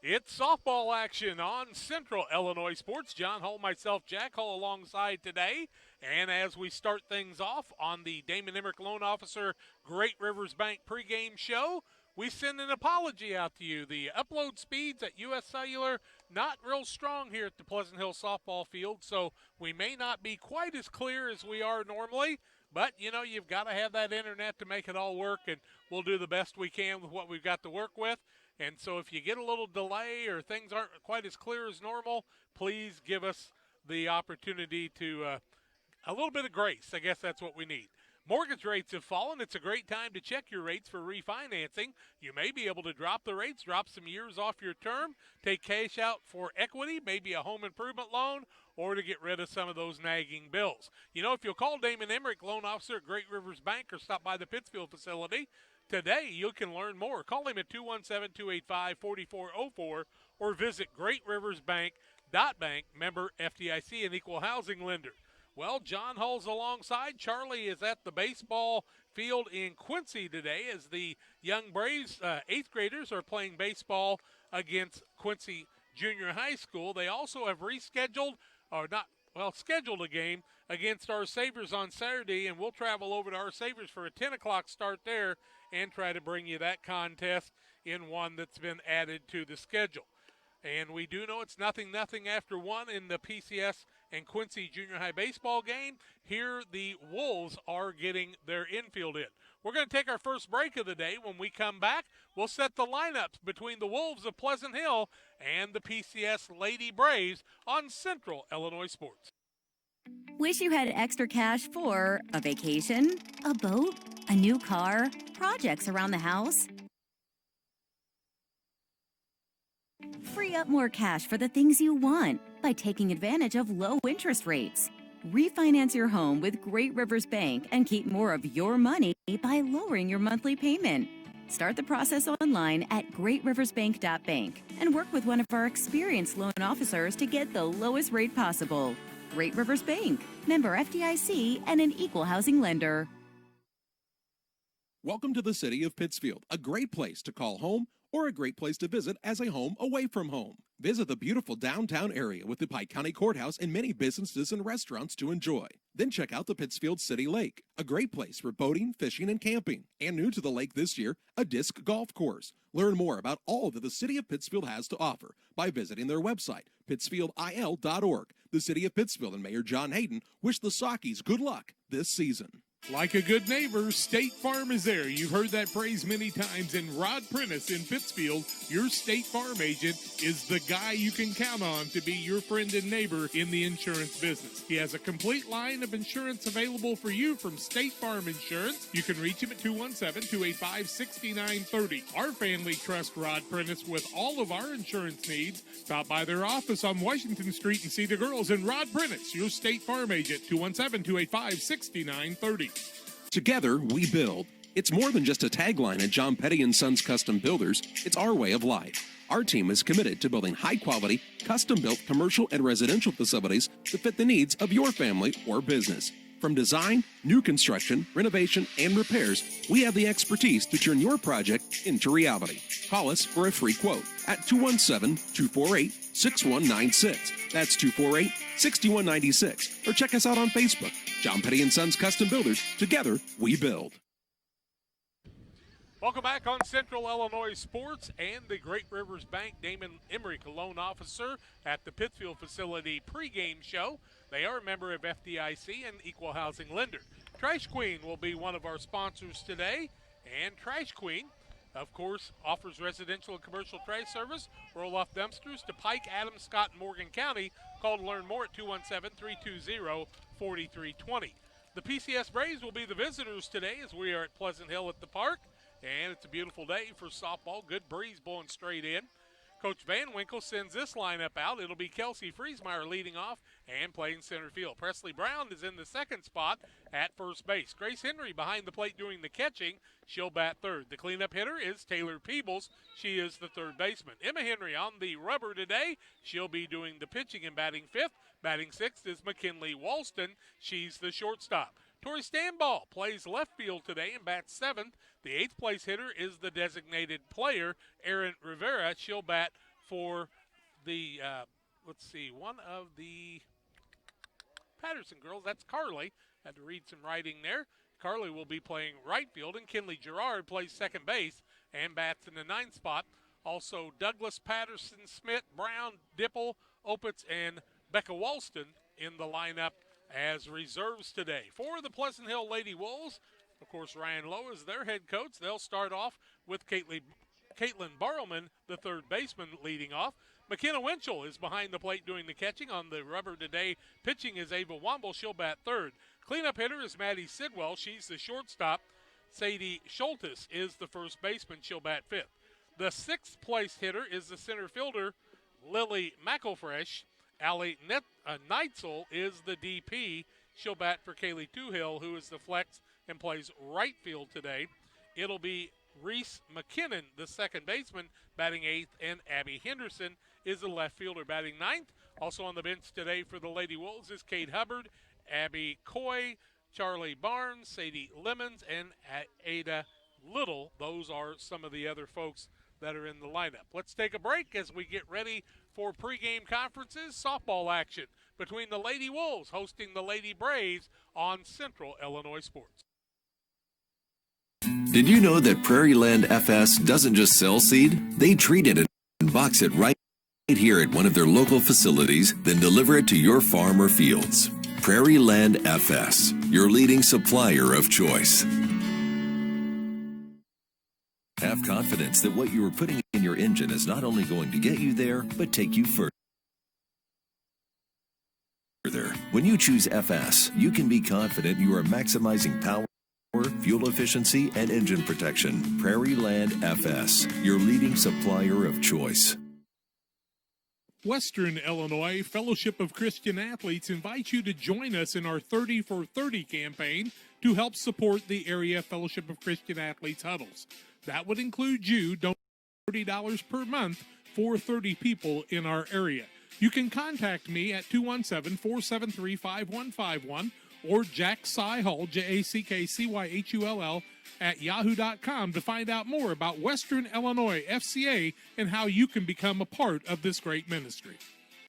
It's softball action on Central Illinois Sports. John Hull, myself, Jack Hull alongside today. And as we start things off on the Damon Emmerich Loan Officer Great Rivers Bank pregame show, we send an apology out to you. The upload speeds at U.S. Cellular not real strong here at the Pleasant Hill softball field, so we may not be quite as clear as we are normally. But, you've got to have that internet to make it all work, and we'll do the best we can with what we've got to work with. And so if you get a little delay or things aren't quite as clear as normal, please give us the opportunity to a little bit of grace. I guess that's what we need. Mortgage rates have fallen. It's a great time to check your rates for refinancing. You may be able to drop the rates, drop some years off your term, take cash out for equity, maybe a home improvement loan, or to get rid of some of those nagging bills. If you'll call Damon Emmerich, loan officer at Great Rivers Bank, or stop by the Pittsfield facility today, you can learn more. Call him at 217-285-4404 or visit greatriversbank.bank, member FDIC, and equal housing lender. Well, John Hull's alongside. Charlie is at the baseball field in Quincy today as the young Braves 8th graders are playing baseball against Quincy Junior High School. They also have scheduled a game against our Sabres on Saturday, and we'll travel over to our Sabres for a 10 o'clock start there and try to bring you that contest in one that's been added to the schedule. And we do know it's 0-0 after one in the PCS and Quincy Junior High baseball game. Here the Wolves are getting their infield in. We're going to take our first break of the day. When we come back, we'll set the lineups between the Wolves of Pleasant Hill and the PCS Lady Braves on Central Illinois Sports. Wish you had extra cash for a vacation, a boat, a new car, projects around the house? Free up more cash for the things you want by taking advantage of low interest rates. Refinance your home with Great Rivers Bank and keep more of your money by lowering your monthly payment. Start the process online at greatriversbank.bank and work with one of our experienced loan officers to get the lowest rate possible. Great Rivers Bank, member FDIC, and an equal housing lender. Welcome to the city of Pittsfield, a great place to call home or a great place to visit as a home away from home. Visit the beautiful downtown area with the Pike County Courthouse and many businesses and restaurants to enjoy. Then check out the Pittsfield City Lake, a great place for boating, fishing, and camping. And new to the lake this year, a disc golf course. Learn more about all that the city of Pittsfield has to offer by visiting their website, pittsfieldil.org. The city of Pittsfield and Mayor John Hayden wish the Sockies good luck this season. Like a good neighbor, State Farm is there. You've heard that phrase many times. And Rod Prentice in Pittsfield, your State Farm agent, is the guy you can count on to be your friend and neighbor in the insurance business. He has a complete line of insurance available for you from State Farm Insurance. You can reach him at 217-285-6930. Our family trusts Rod Prentice with all of our insurance needs. Stop by their office on Washington Street and see the girls. And Rod Prentice, your State Farm agent, 217-285-6930. Together, we build. It's more than just a tagline at John Petty & Sons Custom Builders. It's our way of life. Our team is committed to building high-quality, custom-built commercial and residential facilities to fit the needs of your family or business. From design, new construction, renovation, and repairs, we have the expertise to turn your project into reality. Call us for a free quote at 217-248-6196. That's 248-6196. Or check us out on Facebook. John Petty & Sons Custom Builders. Together, we build. Welcome back on Central Illinois Sports and the Great Rivers Bank Damon Emmerich loan officer at the Pittsfield facility pregame show. They are a member of FDIC and equal housing lender. Trash Queen will be one of our sponsors today. And Trash Queen, of course, offers residential and commercial trash service, roll-off dumpsters to Pike, Adams, Scott, and Morgan County. Call to learn more at 217-320-4320. The PCS Braves will be the visitors today as we are at Pleasant Hill at the park. And it's a beautiful day for softball. Good breeze blowing straight in. Coach Van Winkle sends this lineup out. It'll be Kelsey Friesmeyer leading off and playing center field. Presley Brown is in the second spot at first base. Grace Henry behind the plate doing the catching. She'll bat third. The cleanup hitter is Taylor Peebles. She is the third baseman. Emma Henry on the rubber today. She'll be doing the pitching and batting fifth. Batting sixth is McKinley Walston. She's the shortstop. Tori Stanball plays left field today and bats seventh. The eighth place hitter is the designated player, Erin Rivera. She'll bat for the, let's see, one of the Patterson girls. That's Carly. Had to read some writing there. Carly will be playing right field, and Kinley Gerard plays second base and bats in the ninth spot. Also, Douglas, Patterson, Smith, Brown, Dipple, Opitz, and Becca Walston in the lineup as reserves today. For the Pleasant Hill Lady Wolves, of course, Ryan Lowe is their head coach. They'll start off with Caitlin Barrowman, the third baseman, leading off. McKenna Winchell is behind the plate doing the catching. On the rubber today, pitching is Ava Womble. She'll bat third. Cleanup hitter is Maddie Sidwell. She's the shortstop. Sadie Schultes is the first baseman. She'll bat fifth. The sixth place hitter is the center fielder, Lily McElfresh. Allie Neitzel is the DP. She'll bat for Kaylee Toohill, who is the flex and plays right field today. It'll be Reese McKinnon, the second baseman, batting eighth, and Abby Henderson is the left fielder, batting ninth. Also on the bench today for the Lady Wolves is Kate Hubbard, Abby Coy, Charlie Barnes, Sadie Lemons, and Ada Little. Those are some of the other folks that are in the lineup. Let's take a break as we get ready for pregame conferences, softball action between the Lady Wolves hosting the Lady Braves on Central Illinois Sports. Did you know that Prairie Land FS doesn't just sell seed? They treat it and box it right here at one of their local facilities, then deliver it to your farm or fields. Prairie Land FS, your leading supplier of choice. Have confidence that what you are putting in your engine is not only going to get you there, but take you further. When you choose FS, you can be confident you are maximizing power, fuel efficiency, and engine protection. Prairie Land FS, your leading supplier of choice. Western Illinois Fellowship of Christian Athletes invites you to join us in our 30 for 30 campaign to help support the area Fellowship of Christian Athletes huddles. That would include you donating $30 per month for 30 people in our area. You can contact me at 217-473-5151 or Jack Cyhull, JackCyhull, at yahoo.com to find out more about Western Illinois FCA and how you can become a part of this great ministry.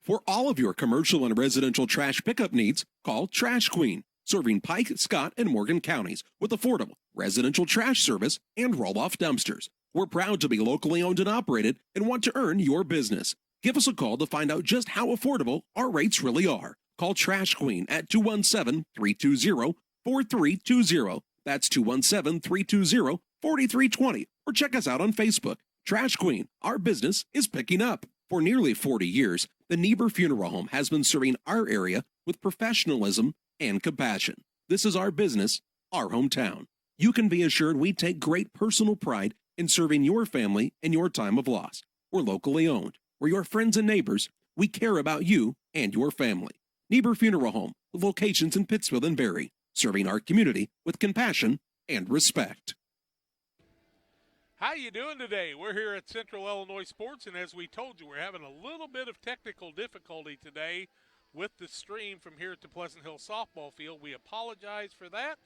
For all of your commercial and residential trash pickup needs, call Trash Queen, serving Pike, Scott, and Morgan counties with affordable residential trash service and roll-off dumpsters. We're proud to be locally owned and operated and want to earn your business. Give us a call to find out just how affordable our rates really are. Call Trash Queen at 217-320-4320. That's 217-320-4320. Or check us out on Facebook. Trash Queen, our business is picking up. For nearly 40 years, the Niebuhr Funeral Home has been serving our area with professionalism and compassion. This is our business, our hometown. You can be assured we take great personal pride in serving your family in your time of loss. We're locally owned. We're your friends and neighbors. We care about you and your family. Niebuhr Funeral Home, with locations in Pittsfield and Barry, serving our community with compassion and respect. How you doing today? We're here at Central Illinois Sports, and as we told you, we're having a little bit of technical difficulty today with the stream from here at the Pleasant Hill softball field. We apologize for that,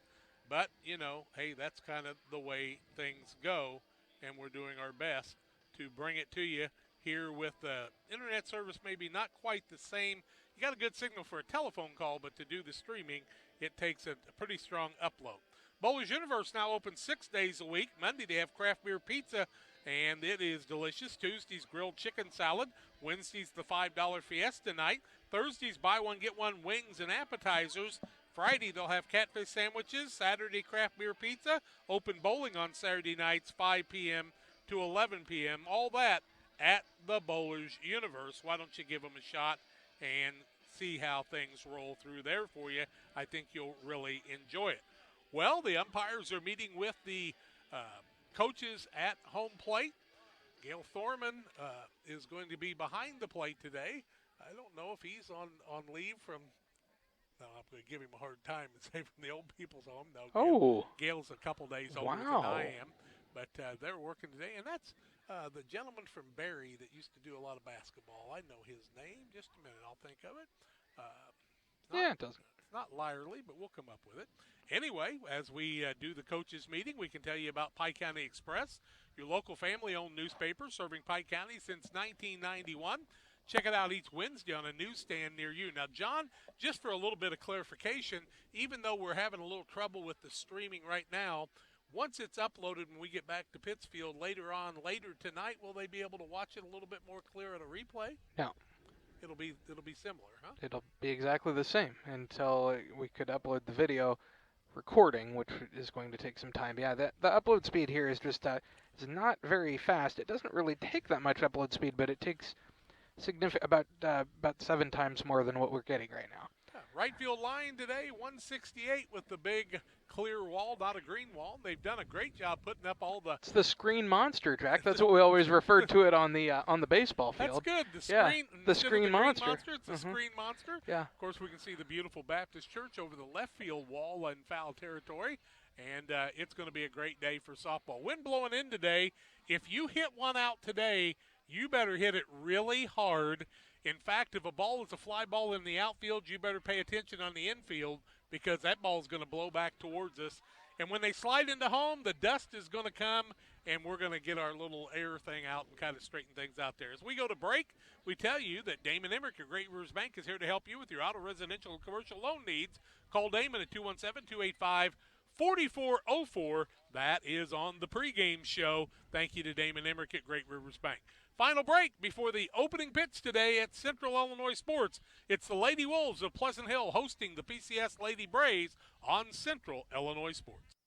but, you know, hey, that's kind of the way things go, and we're doing our best to bring it to you here with the internet service maybe not quite the same. You got a good signal for a telephone call, but to do the streaming, it takes a pretty strong upload. Bowler's Universe now open 6 days a week. Monday they have craft beer pizza, and it is delicious. Tuesday's grilled chicken salad. Wednesday's the $5 Fiesta night. Thursday's buy one, get one wings and appetizers. Friday they'll have catfish sandwiches. Saturday craft beer pizza. Open bowling on Saturday nights 5 p.m. to 11 p.m. All that at the Bowler's Universe. Why don't you give them a shot and see how things roll through there for you? I think you'll really enjoy it. Well, the umpires are meeting with the coaches at home plate. Gail Thorman is going to be behind the plate today. I don't know if he's on leave from no, I'm going to give him a hard time and say from the old people's home. No, Gail's a couple days older than I am. But they're working today, and that's the gentleman from Barry that used to do a lot of basketball. I know his name. Just a minute, I'll think of it. It doesn't. not Lyerly, but we'll come up with it. Anyway, as we do the coaches meeting, we can tell you about Pike County Express, your local family-owned newspaper serving Pike County since 1991. Check it out each Wednesday on a newsstand near you. Now, John, just for a little bit of clarification, even though we're having a little trouble with the streaming right now, once it's uploaded when we get back to Pittsfield later tonight, will they be able to watch it a little bit more clear at a replay? No. It'll be similar, huh? It'll be exactly the same until we could upload the video recording, which is going to take some time. Yeah, the upload speed here is just is not very fast. It doesn't really take that much upload speed, but it takes about 7 times more than what we're getting right now. Yeah, right field line today, 168 with the big clear wall, not a green wall. They've done a great job putting up all the. It's the screen monster, Jack. That's what we always referred to it on the baseball field. That's good. The screen monster. It's the screen monster. Yeah. Of course, we can see the beautiful Baptist Church over the left field wall in foul territory, and it's going to be a great day for softball. Wind blowing in today. If you hit one out today, you better hit it really hard. In fact, if a ball is a fly ball in the outfield, you better pay attention on the infield because that ball is going to blow back towards us. And when they slide into home, the dust is going to come, and we're going to get our little air thing out and kind of straighten things out there. As we go to break, we tell you that Damon Emmerich at Great Rivers Bank is here to help you with your auto, residential, and commercial loan needs. Call Damon at 217-285-4404. That is on the pregame show. Thank you to Damon Emmerich at Great Rivers Bank. Final break before the opening pitch today at Central Illinois Sports. It's the Lady Wolves of Pleasant Hill hosting the PCS Lady Braves on Central Illinois Sports.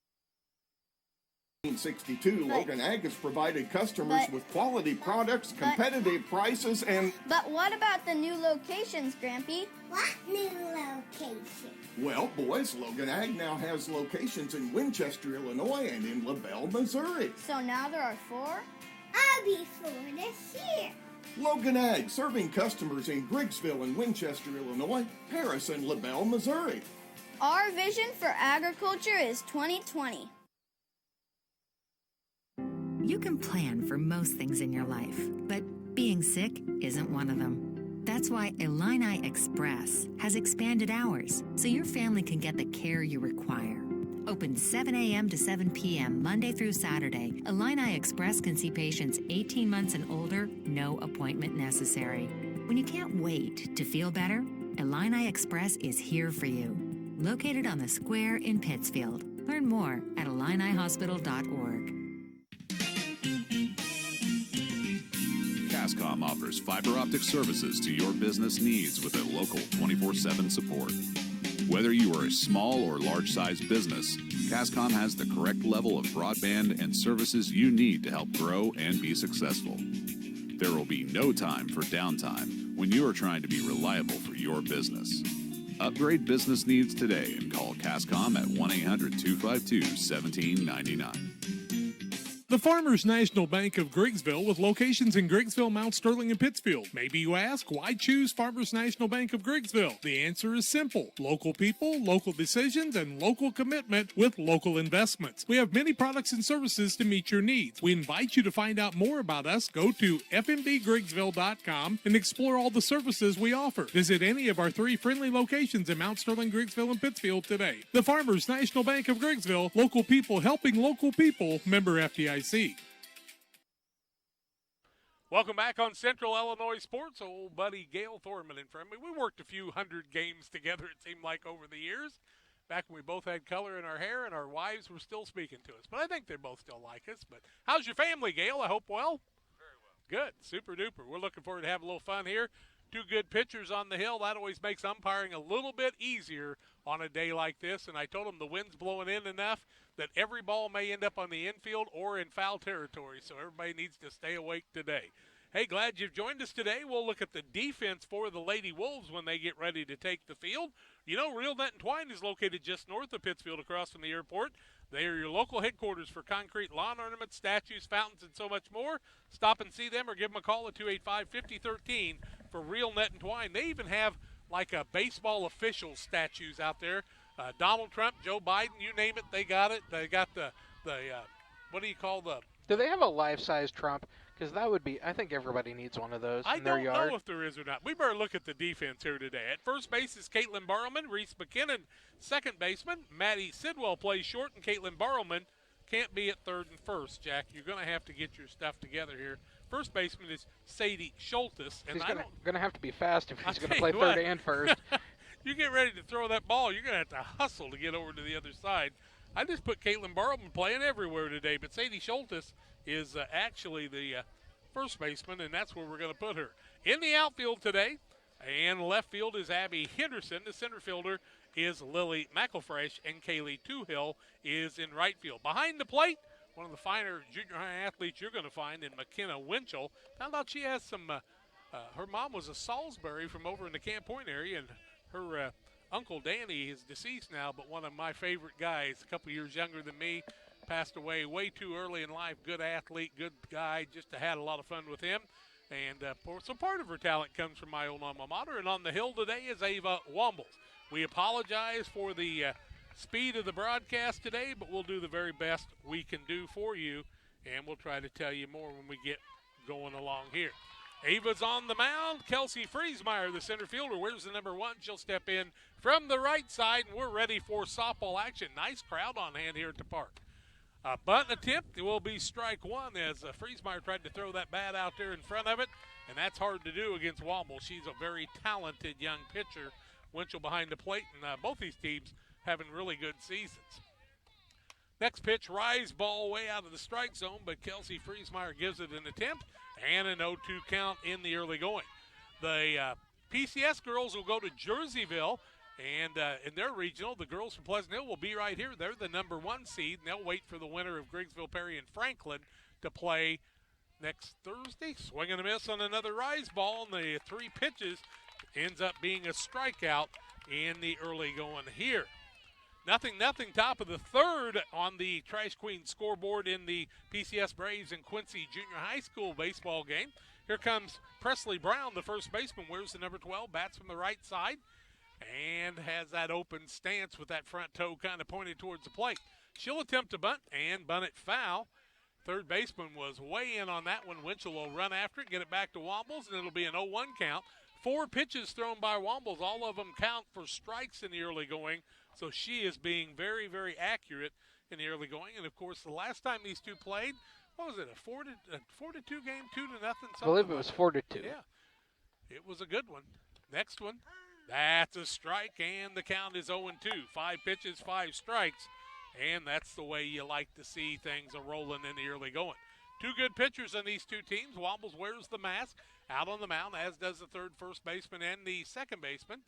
1962, Logan Ag has provided customers with quality products, competitive prices, and... But what about the new locations, Grampy? What new location? Well, boys, Logan Ag now has locations in Winchester, Illinois, and in LaBelle, Missouri. So now there are 4? I'll be 4 this year. Logan Ag, serving customers in Griggsville and Winchester, Illinois, Paris, and LaBelle, Missouri. Our vision for agriculture is 2020. You can plan for most things in your life, but being sick isn't one of them. That's why Illini Express has expanded hours so your family can get the care you require. Open 7 a.m. to 7 p.m. Monday through Saturday, Illini Express can see patients 18 months and older, no appointment necessary. When you can't wait to feel better, Illini Express is here for you. Located on the square in Pittsfield. Learn more at IlliniHospital.org. Cascom offers fiber optic services to your business needs with a local 24/7 support. Whether you are a small or large-sized business, Cascom has the correct level of broadband and services you need to help grow and be successful. There will be no time for downtime when you are trying to be reliable for your business. Upgrade business needs today and call Cascom at 1-800-252-1799. The Farmers National Bank of Griggsville with locations in Griggsville, Mount Sterling, and Pittsfield. Maybe you ask, why choose Farmers National Bank of Griggsville? The answer is simple. Local people, local decisions, and local commitment with local investments. We have many products and services to meet your needs. We invite you to find out more about us. Go to fmbgriggsville.com and explore all the services we offer. Visit any of our 3 friendly locations in Mount Sterling, Griggsville, and Pittsfield today. The Farmers National Bank of Griggsville, local people helping local people, member FDIC. Welcome back on Central Illinois Sports. Old buddy Gail Thorman in front of me. We worked a few hundred games together, it seemed like, over the years. Back when we both had color in our hair and our wives were still speaking to us. But I think they both still like us. But how's your family, Gail? I hope well? Very well. Good. Super duper. We're looking forward to having a little fun here. 2 good pitchers on the hill. That always makes umpiring a little bit easier on a day like this. And I told them the wind's blowing in enough that every ball may end up on the infield or in foul territory. So everybody needs to stay awake today. Hey, glad you've joined us today. We'll look at the defense for the Lady Wolves when they get ready to take the field. You know, Real Net and Twine is located just north of Pittsfield across from the airport. They are your local headquarters for concrete lawn ornaments, statues, fountains, and so much more. Stop and see them or give them a call at 285-5013 for Real Net and Twine. They even have like a baseball official statues out there. Donald Trump, Joe Biden, you name it, they got it. They got the what do you call the Do they have a life-size trump? Because that would be, I think everybody needs one of those I in their don't yard. know if there is or not. We better look at the defense here today. At first base is Caitlin Barrowman. Reese McKinnon, second baseman. Maddie Sidwell plays short, and Caitlin Barrowman can't be at third and first, Jack. You're going to have to get your stuff together here. First baseman is Sadie Schultes. And She's going to have to be fast if she's going to play what, third and first. You get ready to throw that ball, you're going to have to hustle to get over to the other side. I just put Caitlin Barrowman playing everywhere today, but Sadie Schultes is actually the first baseman, and that's where we're going to put her. In the outfield today, and left field is Abby Henderson. The center fielder is Lily McElfresh, and Kaylee Toohill is in right field. Behind the plate, one of the finer junior high athletes you're going to find in McKenna Winchell. Found out she has some, her mom was a Salisbury from over in the Camp Point area, and her Uncle Danny is deceased now, but one of my favorite guys, a couple years younger than me, passed away way too early in life. Good athlete, good guy, just had a lot of fun with him. And so part of her talent comes from my own alma mater. And on the hill today is Ava Wombles. We apologize for the speed of the broadcast today, but we'll do the very best we can do for you, and we'll try to tell you more when we get going along here. Ava's on the mound. Kelsey Friesmeyer, the center fielder, wears the number 1. She'll step in from the right side, and we're ready for softball action. Nice crowd on hand here at the park. Bunt attempt, it will be strike 1 as Friesmeyer tried to throw that bat out there in front of it, and that's hard to do against Womble. She's a very talented young pitcher. Winchell behind the plate, and both these teams having really good seasons. Next pitch, rise ball way out of the strike zone, but Kelsey Friesmeyer gives it an attempt, and an 0-2 count in the early going. The PCS girls will go to Jerseyville, and in their regional, the girls from Pleasant Hill will be right here. They're the number 1 seed, and they'll wait for the winner of Griggsville, Perry, and Franklin to play next Thursday. Swing and a miss on another rise ball, and the 3 pitches ends up being a strikeout in the early going here. Nothing, top of the third on the Trash Queen scoreboard in the PCS Braves and Quincy Junior High School baseball game. Here comes Presley Brown, the first baseman, wears the number 12, bats from the right side, and has that open stance with that front toe kind of pointed towards the plate. She'll attempt to bunt and bunt it foul. Third baseman was way in on that one. Winchell will run after it, get it back to Wombles, and it'll be an 0-1 count. 4 pitches thrown by Wombles. All of them count for strikes in the early going, so she is being very, very accurate in the early going. And, of course, the last time these two played, what was it, a 4-2 game, 2-0? I believe it was 4-2. Yeah, it was a good one. Next one, that's a strike, and the count is 0-2. 5 pitches, 5 strikes, and that's the way you like to see things rolling in the early going. 2 good pitchers on these 2 teams. Wombles wears the mask out on the mound, as does the third first baseman and the second baseman.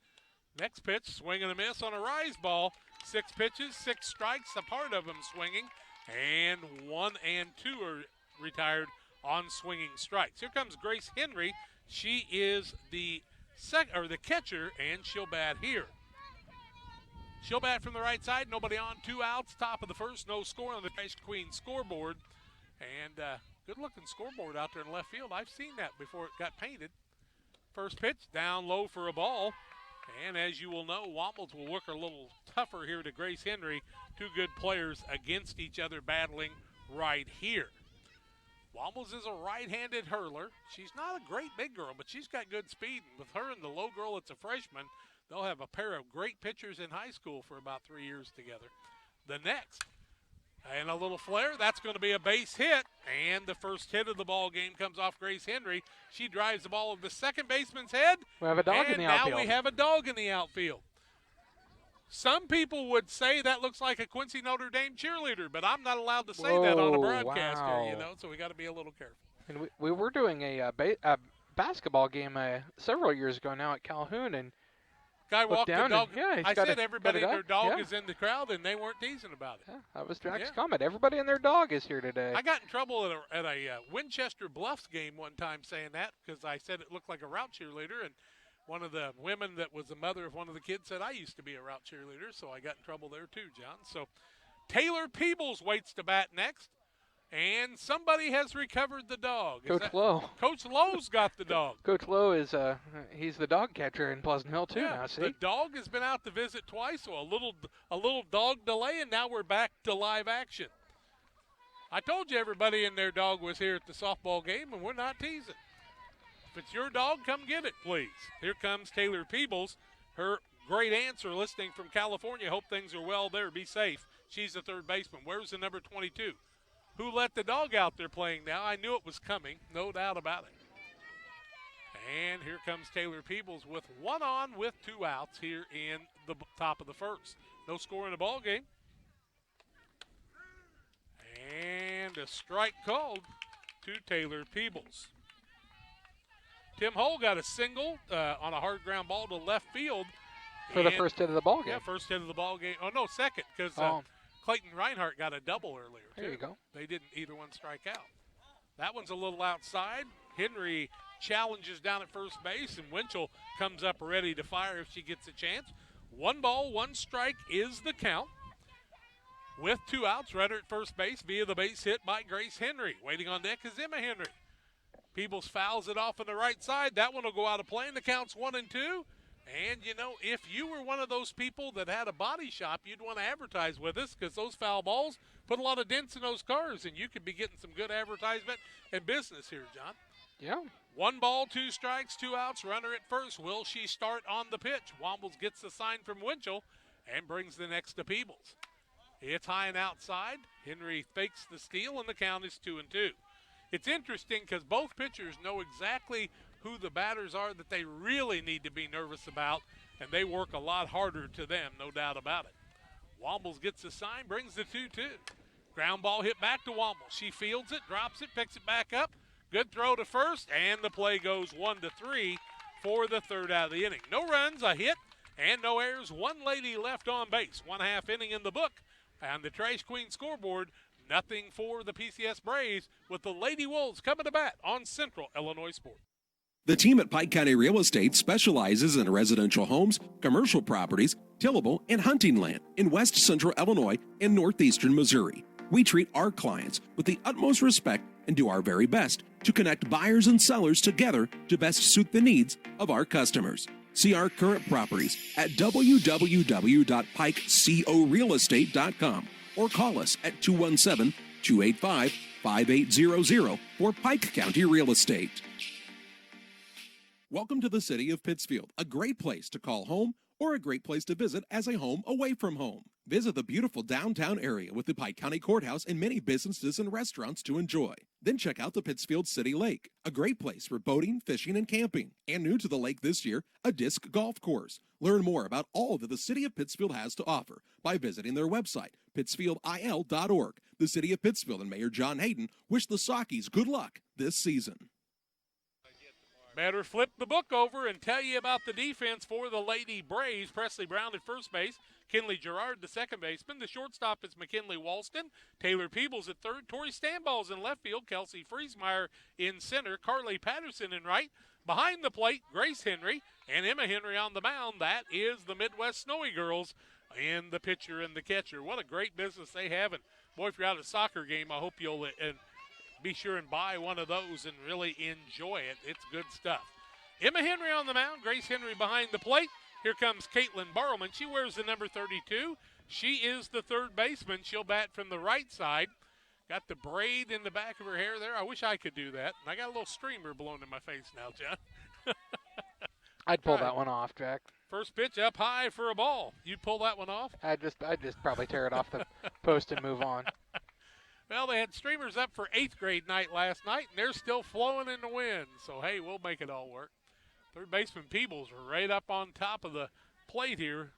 Next pitch, swing and a miss on a rise ball. 6 pitches, 6 strikes, a part of them swinging, and 1 and 2 are retired on swinging strikes. Here comes Grace Henry. She is the catcher, and she'll bat here. She'll bat from the right side. Nobody on, 2 outs. Top of the first, no score on the Trash Queen scoreboard. And good-looking scoreboard out there in left field. I've seen that before it got painted. First pitch, down low for a ball. And as you will know, Wombles will look a little tougher here to Grace Henry. 2 good players against each other battling right here. Wombles is a right-handed hurler. She's not a great big girl, but she's got good speed. And with her and the low girl that's a freshman, they'll have a pair of great pitchers in high school for about 3 years together. The next, and a little flare, that's going to be a base hit. And the first hit of the ball game comes off Grace Henry. She drives the ball over the second baseman's head. We have a dog in the outfield. And now we have a dog in the outfield. Some people would say that looks like a Quincy Notre Dame cheerleader, but I'm not allowed to say that on a broadcaster, wow. so we got to be a little careful. And we were doing a basketball game several years ago now at Calhoun, and guy walked the dog. I said everybody and their dog yeah. is in the crowd, and they weren't teasing about it. Yeah, that was Jack's comment. Everybody and their dog is here today. I got in trouble at a Winchester Bluffs game one time saying that because I said it looked like a route cheerleader, and one of the women that was the mother of one of the kids said I used to be a route cheerleader, so I got in trouble there too, John. So Taylor Peebles waits to bat next, and somebody has recovered the dog. Coach Lowe. Coach Lowe's got the dog. Coach Lowe is he's the dog catcher in Pleasant Hill too now. See, the dog has been out to visit twice, so a little dog delay, and now we're back to live action. I told you everybody and their dog was here at the softball game, and we're not teasing. If it's your dog, come get it, please. Here comes Taylor Peebles. Her great aunts are listening from California. Hope things are well there. Be safe. She's the third baseman. Where's the number 22? Who let the dog out there playing now? I knew it was coming. No doubt about it. And here comes Taylor Peebles with one on with 2 outs here in the top of the first. No score in the ball game. And a strike called to Taylor Peebles. Tim Hull got a single on a hard ground ball to left field. For the first hit of the ball game. Yeah, first hit of the ball game. Oh, no, second, because Clayton Reinhardt got a double earlier, too. There you go. They didn't either one strike out. That one's a little outside. Henry challenges down at first base, and Winchell comes up ready to fire if she gets a chance. 1 ball, 1 strike is the count. With 2 outs, runner at first base via the base hit by Grace Henry. Waiting on deck is Emma Henry. Peebles fouls it off on the right side. That one will go out of play, and the count's 1-2. And, you know, if you were one of those people that had a body shop, you'd want to advertise with us because those foul balls put a lot of dents in those cars, and you could be getting some good advertisement and business here, John. Yeah. 1 ball, 2 strikes, 2 outs, runner at first. Will she start on the pitch? Wombles gets the sign from Winchell and brings the next to Peebles. It's high and outside. Henry fakes the steal, and the count is 2-2. It's interesting because both pitchers know exactly who the batters are that they really need to be nervous about, and they work a lot harder to them, no doubt about it. Wombles gets the sign, brings the 2-2. Ground ball hit back to Wombles. She fields it, drops it, picks it back up. Good throw to first, and the play goes 1-3 for the third out of the inning. No runs, a hit, and no errors. 1 lady left on base. 1/2 inning in the book. On the Trash Queen scoreboard, nothing for the PCS Braves with the Lady Wolves coming to bat on Central Illinois Sports. The team at Pike County Real Estate specializes in residential homes, commercial properties, tillable, and hunting land in west central Illinois and northeastern Missouri. We treat our clients with the utmost respect and do our very best to connect buyers and sellers together to best suit the needs of our customers. See our current properties at www.pikecorealestate.com or call us at 217-285-5800 for Pike County Real Estate. Welcome to the city of Pittsfield, a great place to call home or a great place to visit as a home away from home. Visit the beautiful downtown area with the Pike County Courthouse and many businesses and restaurants to enjoy. Then check out the Pittsfield City Lake, a great place for boating, fishing, and camping. And new to the lake this year, a disc golf course. Learn more about all that the city of Pittsfield has to offer by visiting their website, pittsfieldil.org. The city of Pittsfield and Mayor John Hayden wish the Sockies good luck this season. Better flip the book over and tell you about the defense for the Lady Braves. Presley Brown at first base, Kinley Gerard, the second baseman. The shortstop is McKinley Walston. Taylor Peebles at third. Tori Stanball's in left field. Kelsey Friesmeyer in center. Carly Patterson in right. Behind the plate, Grace Henry and Emma Henry on the mound. That is the Midwest Snowy Girls and the pitcher and the catcher. What a great business they have. And, boy, if you're out at a soccer game, I hope you'll be sure and buy one of those and really enjoy it. It's good stuff. Emma Henry on the mound, Grace Henry behind the plate. Here comes Caitlin Barrowman. She wears the number 32. She is the third baseman. She'll bat from the right side. Got the braid in the back of her hair there. I wish I could do that. And I got a little streamer blowing in my face now, John. I'd pull that one off, Jack. First pitch up high for a ball. You'd pull that one off? I'd just probably tear it off the post and move on. Well, they had streamers up for 8th grade night last night, and they're still flowing in the wind. So, hey, we'll make it all work. Third baseman Peebles right up on top of the plate here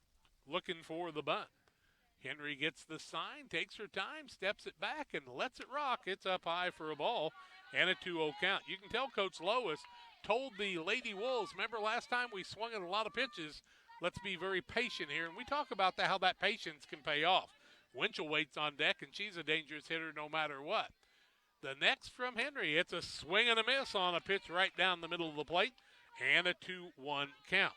looking for the bunt. Henry gets the sign, takes her time, steps it back, and lets it rock. It's up high for a ball and a 2-0 count. You can tell Coach Lois told the Lady Wolves, remember last time we swung at a lot of pitches, let's be very patient here. And we talk about how that patience can pay off. Winchell waits on deck, and she's a dangerous hitter no matter what. The next from Henry, it's a swing and a miss on a pitch right down the middle of the plate, and a 2-1 count.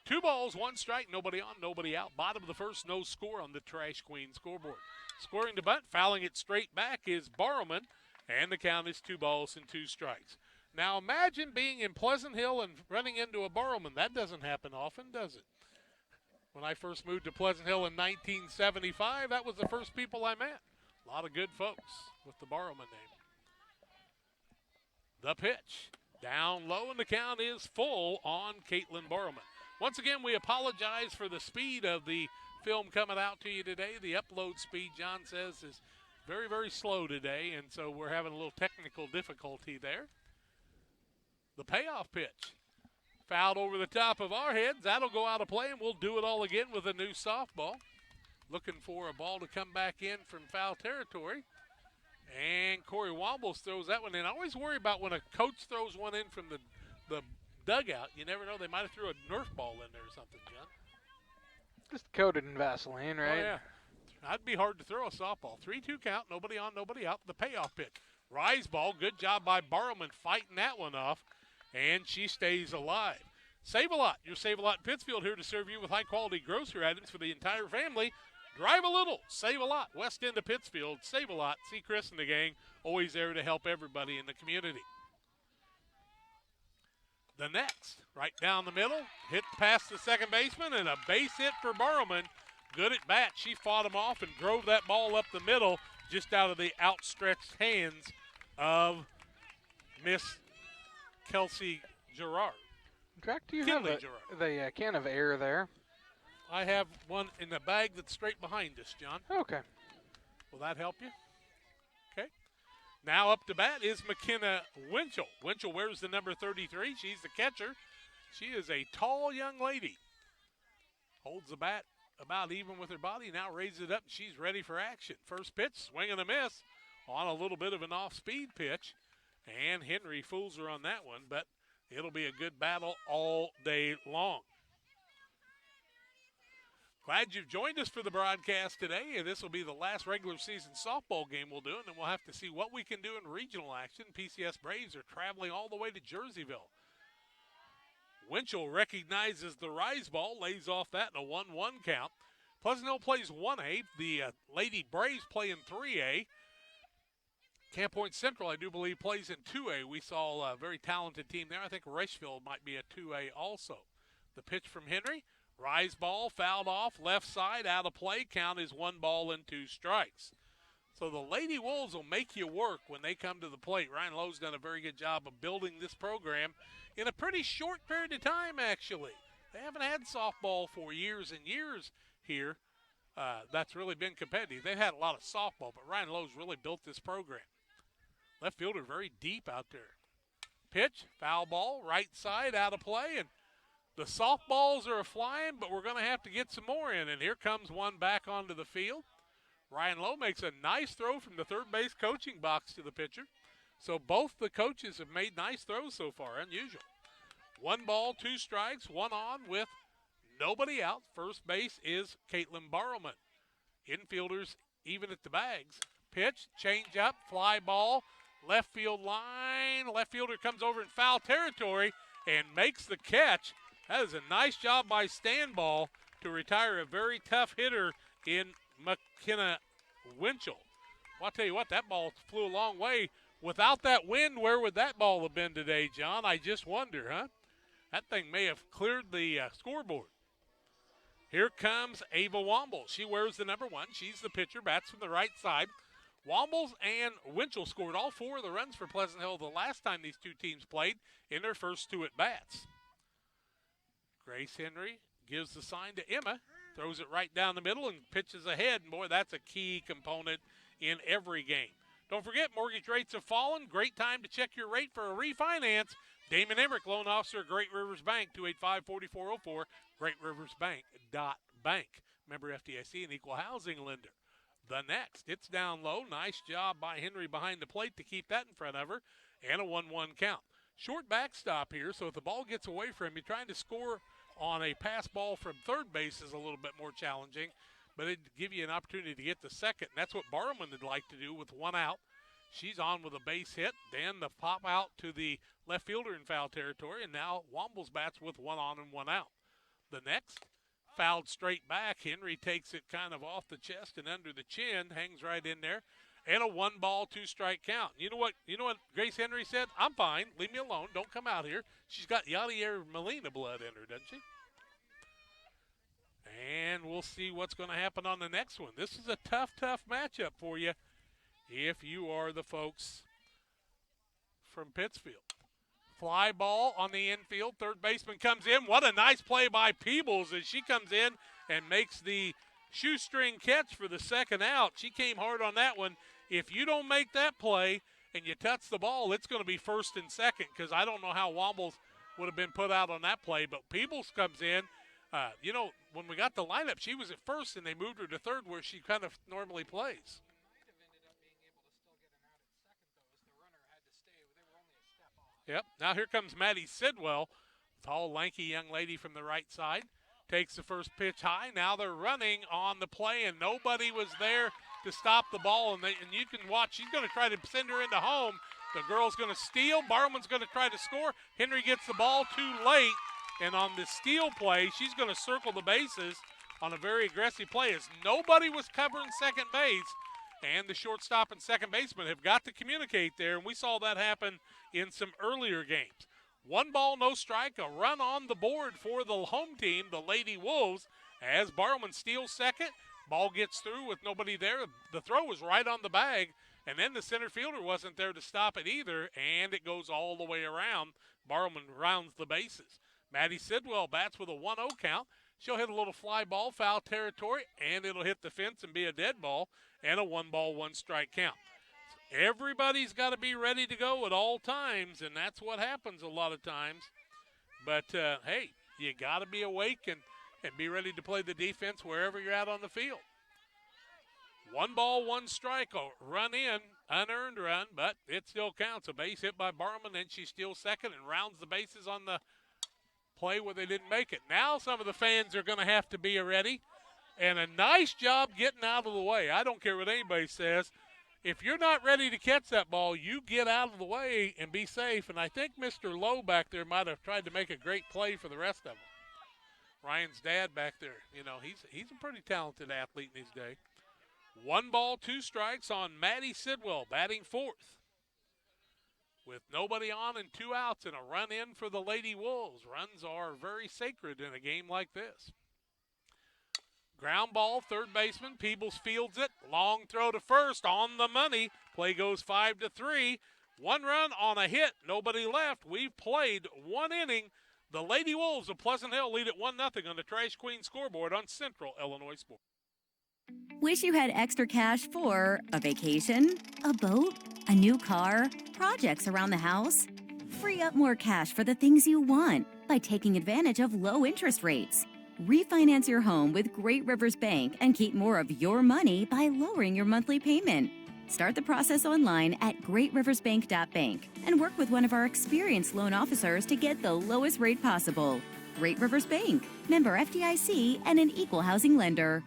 Two balls, one strike, nobody on, nobody out. Bottom of the first, no score on the Trash Queen scoreboard. Scoring the bunt, fouling it straight back is Barrowman, and the count is 2 balls and 2 strikes. Now imagine being in Pleasant Hill and running into a Barrowman. That doesn't happen often, does it? When I first moved to Pleasant Hill in 1975, that was the first people I met. A lot of good folks with the Barrowman name. The pitch. Down low, and the count is full on Caitlin Barrowman. Once again, we apologize for the speed of the film coming out to you today. The upload speed, John says, is very, very slow today, and so we're having a little technical difficulty there. The payoff pitch. Fouled over the top of our heads. That'll go out of play, and we'll do it all again with a new softball. Looking for a ball to come back in from foul territory. And Corey Wombles throws that one in. I always worry about when a coach throws one in from the dugout. You never know. They might have threw a Nerf ball in there or something, John. Just coated in Vaseline, right? Oh, yeah. That'd be hard to throw a softball. 3-2 count. Nobody on, nobody out. The payoff pitch. Rise ball. Good job by Barrowman fighting that one off. And she stays alive. Save-A-Lot. Your Save-A-Lot Pittsfield here to serve you with high-quality grocery items for the entire family. Drive a little, save a lot. West End of Pittsfield, save a lot. See Chris and the gang, always there to help everybody in the community. The next, right down the middle, hit past the second baseman, and a base hit for Barrowman. Good at bat. She fought him off and drove that ball up the middle, just out of the outstretched hands of Miss Kelsey Gerard. Jack, do you Kinley have Gerard. the can of air there? I have one in the bag that's straight behind us, John. Okay. Will that help you? Okay. Now up to bat is McKenna Winchell. Winchell wears the number 33. She's the catcher. She is a tall young lady. Holds the bat about even with her body. Now raises it up, and she's ready for action. First pitch, swing and a miss on a little bit of an off-speed pitch. And Henry fools her on that one, but it'll be a good battle all day long. Glad you've joined us for the broadcast today, and this will be the last regular season softball game we'll do, and then we'll have to see what we can do in regional action. PCS Braves are traveling all the way to Jerseyville. Winchell recognizes the rise ball, lays off that in a 1-1 count. Pleasant Hill plays 1A. The Lady Braves play in 3A. Camp Point Central, I do believe, plays in 2A. We saw a very talented team there. I think Riceville might be a 2A also. The pitch from Henry. Rise ball, fouled off, left side, out of play. Count is 1 ball and 2 strikes. So the Lady Wolves will make you work when they come to the plate. Ryan Lowe's done a very good job of building this program in a pretty short period of time, actually. They haven't had softball for years and years here. That's really been competitive. They've had a lot of softball, but Ryan Lowe's really built this program. Left fielder very deep out there. Pitch, foul ball, right side, out of play, and the softballs are flying, but we're going to have to get some more in. And here comes one back onto the field. Ryan Lowe makes a nice throw from the third base coaching box to the pitcher. So both the coaches have made nice throws so far, unusual. 1 ball, 2 strikes, 1 on with nobody out. First base is Caitlin Barrowman. Infielders even at the bags. Pitch, change up, fly ball, left field line. Left fielder comes over in foul territory and makes the catch. That is a nice job by Stanball to retire a very tough hitter in McKenna Winchell. Well, I'll tell you what, that ball flew a long way. Without that wind, where would that ball have been today, John? I just wonder, huh? That thing may have cleared the scoreboard. Here comes Ava Wombles. She wears the number 1. She's the pitcher, bats from the right side. Wombles and Winchell scored all 4 of the runs for Pleasant Hill the last time these two teams played in their first 2 at-bats. Grace Henry gives the sign to Emma, throws it right down the middle and pitches ahead. And boy, that's a key component in every game. Don't forget, mortgage rates have fallen. Great time to check your rate for a refinance. Damon Emmerich, loan officer, Great Rivers Bank, 285-4404, greatriversbank.bank. Member FDIC, an equal housing lender. The next, it's down low. Nice job by Henry behind the plate to keep that in front of her. And a 1-1 count. Short backstop here, so if the ball gets away from you, trying to score on a pass ball from third base is a little bit more challenging, but it'd give you an opportunity to get the second. And that's what Barrowman would like to do with 1 out. She's on with a base hit. Then the pop out to the left fielder in foul territory, and now Wombles bats with 1 on and 1 out. The next, fouled straight back. Henry takes it kind of off the chest and under the chin, hangs right in there. And a 1 ball, 2 strike count. You know what Grace Henry said? I'm fine. Leave me alone. Don't come out here. She's got Yadier Molina blood in her, doesn't she? And we'll see what's going to happen on the next one. This is a tough, tough matchup for you if you are the folks from Pittsfield. Fly ball on the infield. Third baseman comes in. What a nice play by Peebles as she comes in and makes the shoestring catch for the second out. She came hard on that one. If you don't make that play and you touch the ball, it's going to be first and second, because I don't know how Wombles would have been put out on that play. But Peebles comes in. When we got the lineup, she was at first, and they moved her to third where she kind of normally plays. Yep. Now here comes Maddie Sidwell, tall, lanky young lady from the right side. Takes the first pitch high. Now they're running on the play, and nobody was there to stop the ball. And you can watch. She's going to try to send her into home. The girl's going to steal. Barman's going to try to score. Henry gets the ball too late. And on the steal play, she's going to circle the bases on a very aggressive play as nobody was covering second base. And the shortstop and second baseman have got to communicate there. And we saw that happen in some earlier games. 1 ball, no strike, a run on the board for the home team, the Lady Wolves, as Barman steals second. Ball gets through with nobody there. The throw was right on the bag, and then the center fielder wasn't there to stop it either, and it goes all the way around. Barman rounds the bases. Maddie Sidwell bats with a 1-0 count. She'll hit a little fly ball, foul territory, and it'll hit the fence and be a dead ball, and a 1 ball, 1 strike count. Everybody's got to be ready to go at all times, and that's what happens a lot of times. But, hey, you got to be awake and be ready to play the defense wherever you're out on the field. 1 ball, 1 strike, a run in, unearned run, but it still counts. A base hit by Barman, and she steals second and rounds the bases on the play where they didn't make it. Now some of the fans are going to have to be ready, and a nice job getting out of the way. I don't care what anybody says. If you're not ready to catch that ball, you get out of the way and be safe. And I think Mr. Lowe back there might have tried to make a great play for the rest of them. Ryan's dad back there, he's a pretty talented athlete in his day. 1 ball, 2 strikes on Maddie Sidwell, batting fourth. With nobody on and 2 outs and a run in for the Lady Wolves. Runs are very sacred in a game like this. Ground ball, third baseman. Peebles fields it. Long throw to first on the money. Play goes 5-3. 1 run on a hit. Nobody left. We've played 1 inning. The Lady Wolves of Pleasant Hill lead at 1-0 on the Trash Queen scoreboard on Central Illinois Sports. Wish you had extra cash for a vacation, a boat, a new car, projects around the house? Free up more cash for the things you want by taking advantage of low interest rates. Refinance your home with Great Rivers Bank and keep more of your money by lowering your monthly payment. Start the process online at greatriversbank.bank and work with one of our experienced loan officers to get the lowest rate possible. Great Rivers Bank, member FDIC, and an equal housing lender.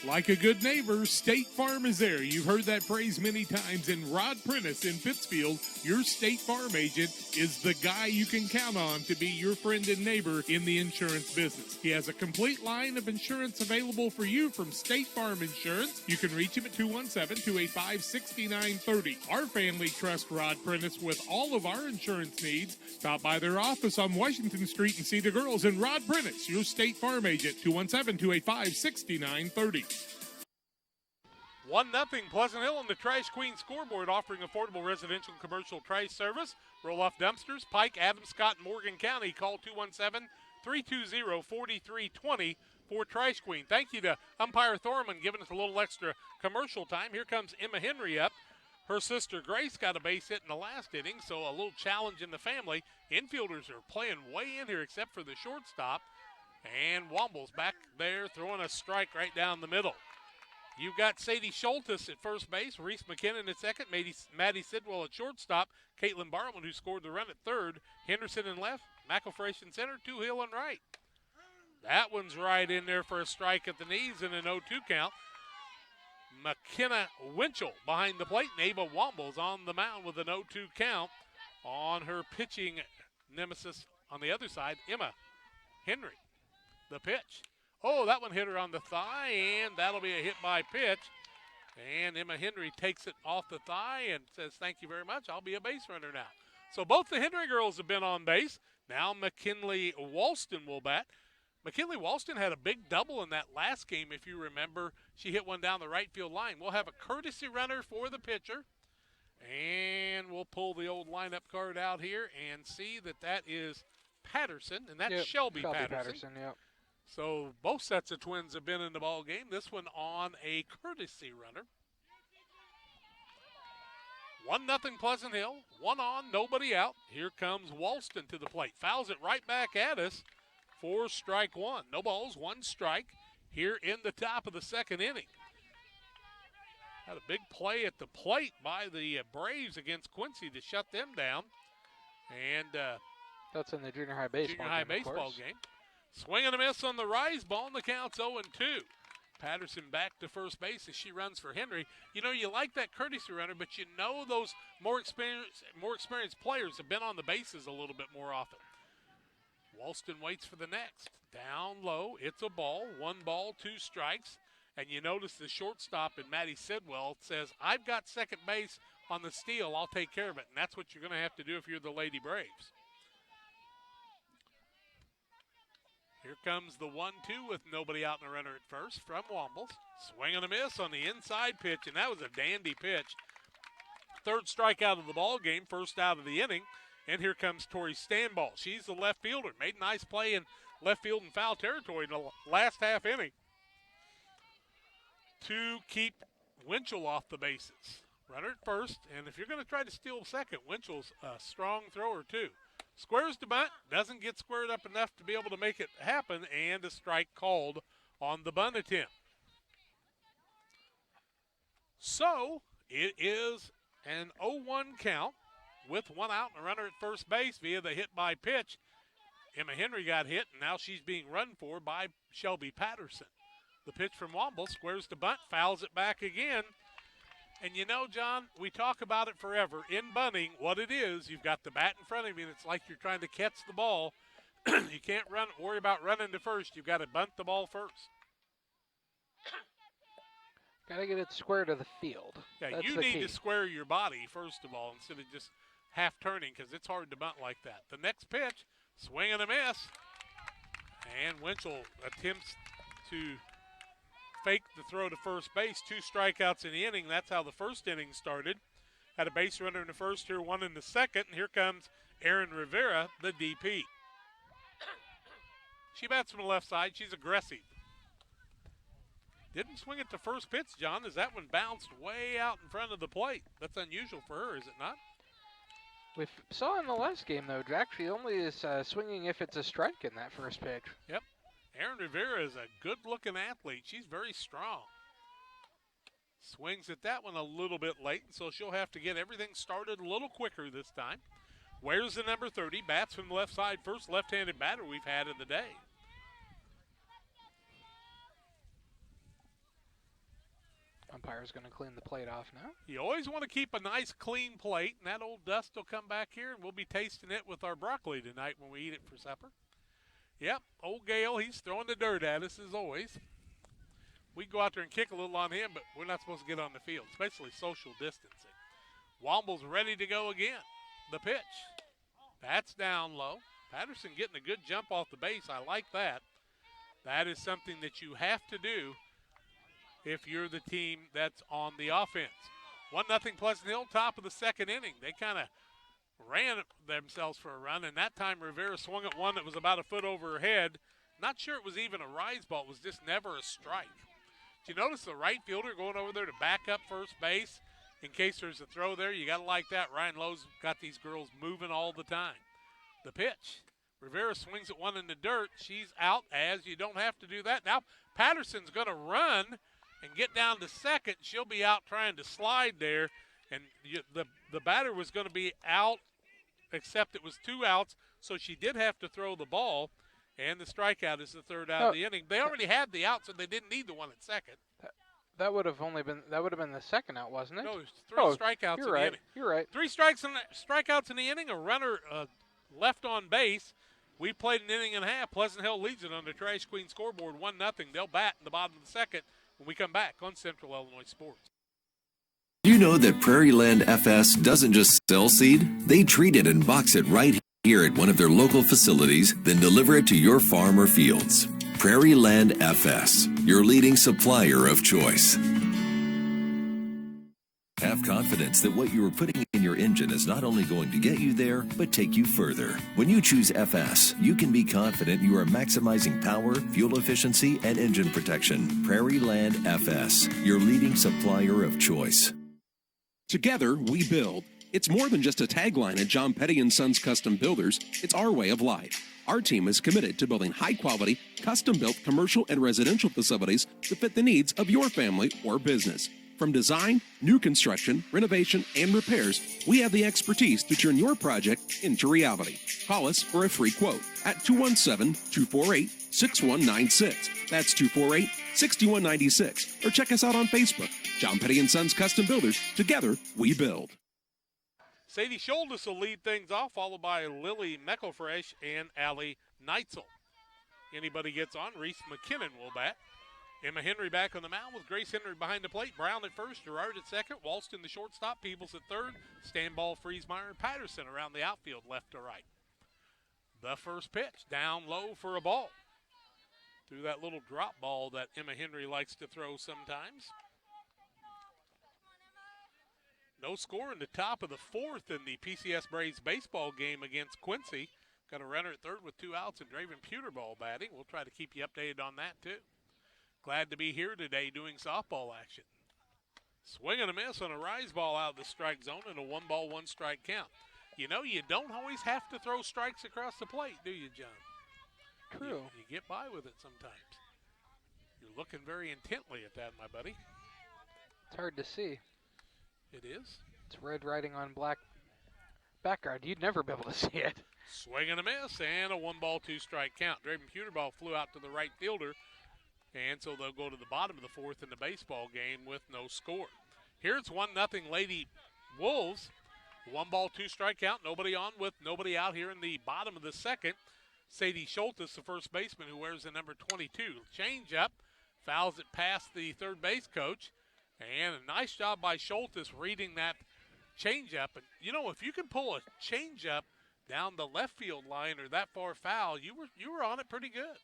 Like a good neighbor, State Farm is there. You've heard that phrase many times. And Rod Prentice in Pittsfield, your State Farm agent, is the guy you can count on to be your friend and neighbor in the insurance business. He has a complete line of insurance available for you from State Farm Insurance. You can reach him at 217-285-6930. Our family trusts Rod Prentice with all of our insurance needs. Stop by their office on Washington Street and see the girls. And Rod Prentice, your State Farm agent, 217-285-6930. 1-0 Pleasant Hill on the Trash Queen scoreboard, offering affordable residential and commercial trash service. Roll-off dumpsters, Pike, Adams, Scott, and Morgan County. Call 217-320-4320 for Trash Queen. Thank you to umpire Thorman giving us a little extra commercial time. Here comes Emma Henry up. Her sister Grace got a base hit in the last inning, so a little challenge in the family. Infielders are playing way in here except for the shortstop. And Womble's back there throwing a strike right down the middle. You've got Sadie Schultes at first base, Reese McKinnon at second, Maddie Sidwell at shortstop, Caitlin Barman, who scored the run at third, Henderson in left, McElfresh in center, Hill in right. That one's right in there for a strike at the knees and an 0-2 count. McKenna Winchell behind the plate, and Ava Womble's on the mound with an 0-2 count on her pitching nemesis on the other side, Emma Henry. The pitch. Oh, that one hit her on the thigh, and that'll be a hit by pitch. And Emma Henry takes it off the thigh and says, thank you very much, I'll be a base runner now. So both the Henry girls have been on base. Now McKinley Walston will bat. McKinley Walston had a big double in that last game, if you remember. She hit one down the right field line. We'll have a courtesy runner for the pitcher. And we'll pull the old lineup card out here and see that is Patterson, and that's Shelby Patterson. Yep. So both sets of twins have been in the ball game. This one on a courtesy runner. 1-0 Pleasant Hill. One on, nobody out. Here comes Walston to the plate. Fouls it right back at us for strike one. No balls, one strike here in the top of the second inning. Had a big play at the plate by the Braves against Quincy to shut them down. And that's in the junior high baseball game. Swing and a miss on the rise ball, and the count's 0-2. Patterson back to first base as she runs for Henry. You know, you like that courtesy runner, but you know those more experienced players have been on the bases a little bit more often. Walston waits for the next. Down low, it's a ball. 1 ball, 2 strikes. And you notice the shortstop in Maddie Sidwell says, I've got second base on the steal. I'll take care of it. And that's what you're going to have to do if you're the Lady Braves. Here comes the 1-2 with nobody out in the runner at first from Wombles. Swing and a miss on the inside pitch, and that was a dandy pitch. Third strikeout of the ball game, first out of the inning. And here comes Tori Stanball. She's the left fielder. Made a nice play in left field and foul territory in the last half inning to keep Winchell off the bases. Runner at first, and if you're going to try to steal second, Winchell's a strong thrower too. Squares to bunt, doesn't get squared up enough to be able to make it happen, and a strike called on the bunt attempt. So it is an 0-1 count with one out and a runner at first base via the hit by pitch. Emma Henry got hit, and now she's being run for by Shelby Patterson. The pitch from Womble, squares to bunt, fouls it back again. And you know, John, we talk about it forever. In bunting, what it is, you've got the bat in front of you, and it's like you're trying to catch the ball. You can't worry about running to first. You've got to bunt the ball first. Got to get it square to the field. Yeah, that's you the need key. to square your body, first of all, instead of just half turning, because it's hard to bunt like that. The next pitch, swing and a miss. And Winchell attempts to fake the throw to first base. 2 strikeouts in the inning. That's how the first inning started. Had a base runner in the first, here 1 in the second, and here comes Erin Rivera, the DP. She bats from the left side. She's aggressive. Didn't swing at the first pitch, John, as that one bounced way out in front of the plate. That's unusual for her, is it not? We saw in the last game, though, Jack, she only is swinging if it's a strike in that first pitch. Yep. Erin Rivera is a good-looking athlete. She's very strong. Swings at that one a little bit late, and so she'll have to get everything started a little quicker this time. Wears the number 30, bats from the left side, first left-handed batter we've had in the day. Umpire's going to clean the plate off now. You always want to keep a nice clean plate, and that old dust will come back here, and we'll be tasting it with our broccoli tonight when we eat it for supper. Yep, old Gale, he's throwing the dirt at us as always. We can go out there and kick a little on him, but we're not supposed to get on the field, especially social distancing. Womble's ready to go again. The pitch. That's down low. Patterson getting a good jump off the base. I like that. That is something that you have to do if you're the team that's on the offense. 1-0 Pleasant Hill, top of the second inning. They kind of ran themselves for a run, and that time Rivera swung at one that was about a foot over her head. Not sure it was even a rise ball. It was just never a strike. Did you notice the right fielder going over there to back up first base in case there's a throw there? You got to like that. Ryan Lowe's got these girls moving all the time. The pitch. Rivera swings at one in the dirt. She's out, as you don't have to do that. Now Patterson's going to run and get down to second. She'll be out trying to slide there. And the batter was going to be out, except it was 2 outs, so she did have to throw the ball, and the strikeout is the third out of the inning. They already had the out, so they didn't need the one at second. That would have been the second out, wasn't it? No, there's 3 strikeouts in the inning. You're right. 3 strikeouts in the inning, a runner left on base. We played an inning and a half. Pleasant Hill leads it on the Trash Queen scoreboard, 1-0. They'll bat in the bottom of the second when we come back on Central Illinois Sports. You know that Prairie Land FS doesn't just sell seed, they treat it and box it right here at one of their local facilities, then deliver it to your farm or fields. Prairie Land FS, your leading supplier of choice. Have confidence that what you are putting in your engine is not only going to get you there, but take you further. When you choose FS, you can be confident you are maximizing power, fuel efficiency, and engine protection. Prairie Land FS, your leading supplier of choice. Together, we build. It's more than just a tagline at John Petty & Sons Custom Builders. It's our way of life. Our team is committed to building high-quality, custom-built commercial and residential facilities to fit the needs of your family or business. From design, new construction, renovation, and repairs, we have the expertise to turn your project into reality. Call us for a free quote at 217-248-6196. That's 248-6196. Or check us out on Facebook. John Petty & Sons Custom Builders. Together, we build. Sadie Schultes will lead things off, followed by Lily Meckelfresh and Allie Neitzel. Anybody gets on, Reese McKinnon will bat. Emma Henry back on the mound with Grace Henry behind the plate. Brown at first, Gerard at second, Walston the shortstop, Peebles at third, Stanball, Friesmeyer, and Patterson around the outfield left to right. The first pitch, down low for a ball. Through that little drop ball that Emma Henry likes to throw sometimes. No score in the top of the fourth in the PCS Braves baseball game against Quincy. Got a runner at third with 2 outs and Draven Pewterball batting. We'll try to keep you updated on that too. Glad to be here today doing softball action. Swing and a miss on a rise ball out of the strike zone and a 1-ball, 1-strike count. You know, you don't always have to throw strikes across the plate, do you, John? True. You get by with it sometimes. You're looking very intently at that, my buddy. It's hard to see. It is. It's red writing on black background. You'd never be able to see it. Swing and a miss and a 1-ball, 2-strike count. Draven Pewterball flew out to the right fielder. And so they'll go to the bottom of the fourth in the baseball game with no score. Here it's 1-0 Lady Wolves. 1-ball, 2-strike count. Nobody on with nobody out here in the bottom of the second. Sadie Schultes, the first baseman who wears the number 22. Change up. Fouls it past the third base coach. And a nice job by Schultes reading that change-up. And, you know, if you can pull a change-up down the left field line or that far foul, you were on it pretty good.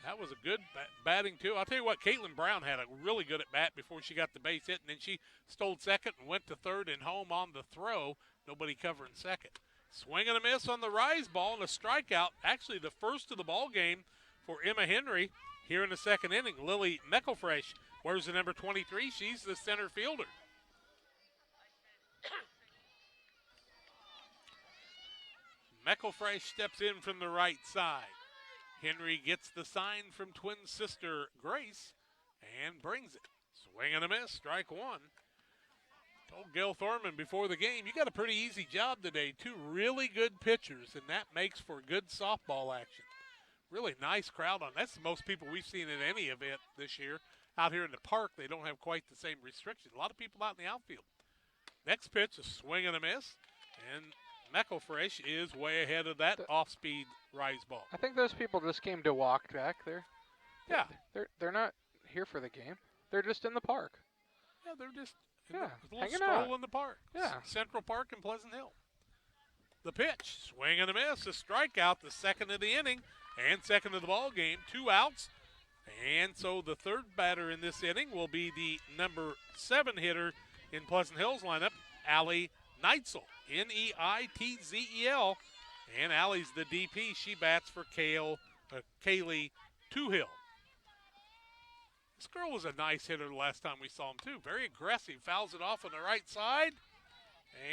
That was a good batting, too. I'll tell you what, Caitlin Brown had a really good at-bat before she got the base hit, and then she stole second and went to third and home on the throw. Nobody covering second. Swing and a miss on the rise ball and a strikeout. Actually, the first of the ball game for Emma Henry here in the second inning. Lily Meckelfresh wears the number 23. She's the center fielder. Meckelfresh steps in from the right side. Henry gets the sign from twin sister Grace and brings it. Swing and a miss, strike one. Told Gil Thorman before the game, you got a pretty easy job today. 2 really good pitchers, and that makes for good softball action. Really nice crowd on. That's the most people we've seen at any event this year. Out here in the park, they don't have quite the same restrictions. A lot of people out in the outfield. Next pitch, a swing and a miss, and Meckelfresh is way ahead of that off-speed rise ball. I think those people just came to walk back there. Yeah. They're not here for the game. They're just in the park. Yeah, they're just hanging stroll out in the park. Yeah. Central Park in Pleasant Hill. The pitch, swing and a miss, a strikeout, the second of the inning and second of the ball game. 2 outs. And so the third batter in this inning will be the number 7 hitter in Pleasant Hill's lineup, Allie Neitzel, Neitzel. And Allie's the DP. She bats for Kaylee Toohill. This girl was a nice hitter the last time we saw him, too. Very aggressive. Fouls it off on the right side.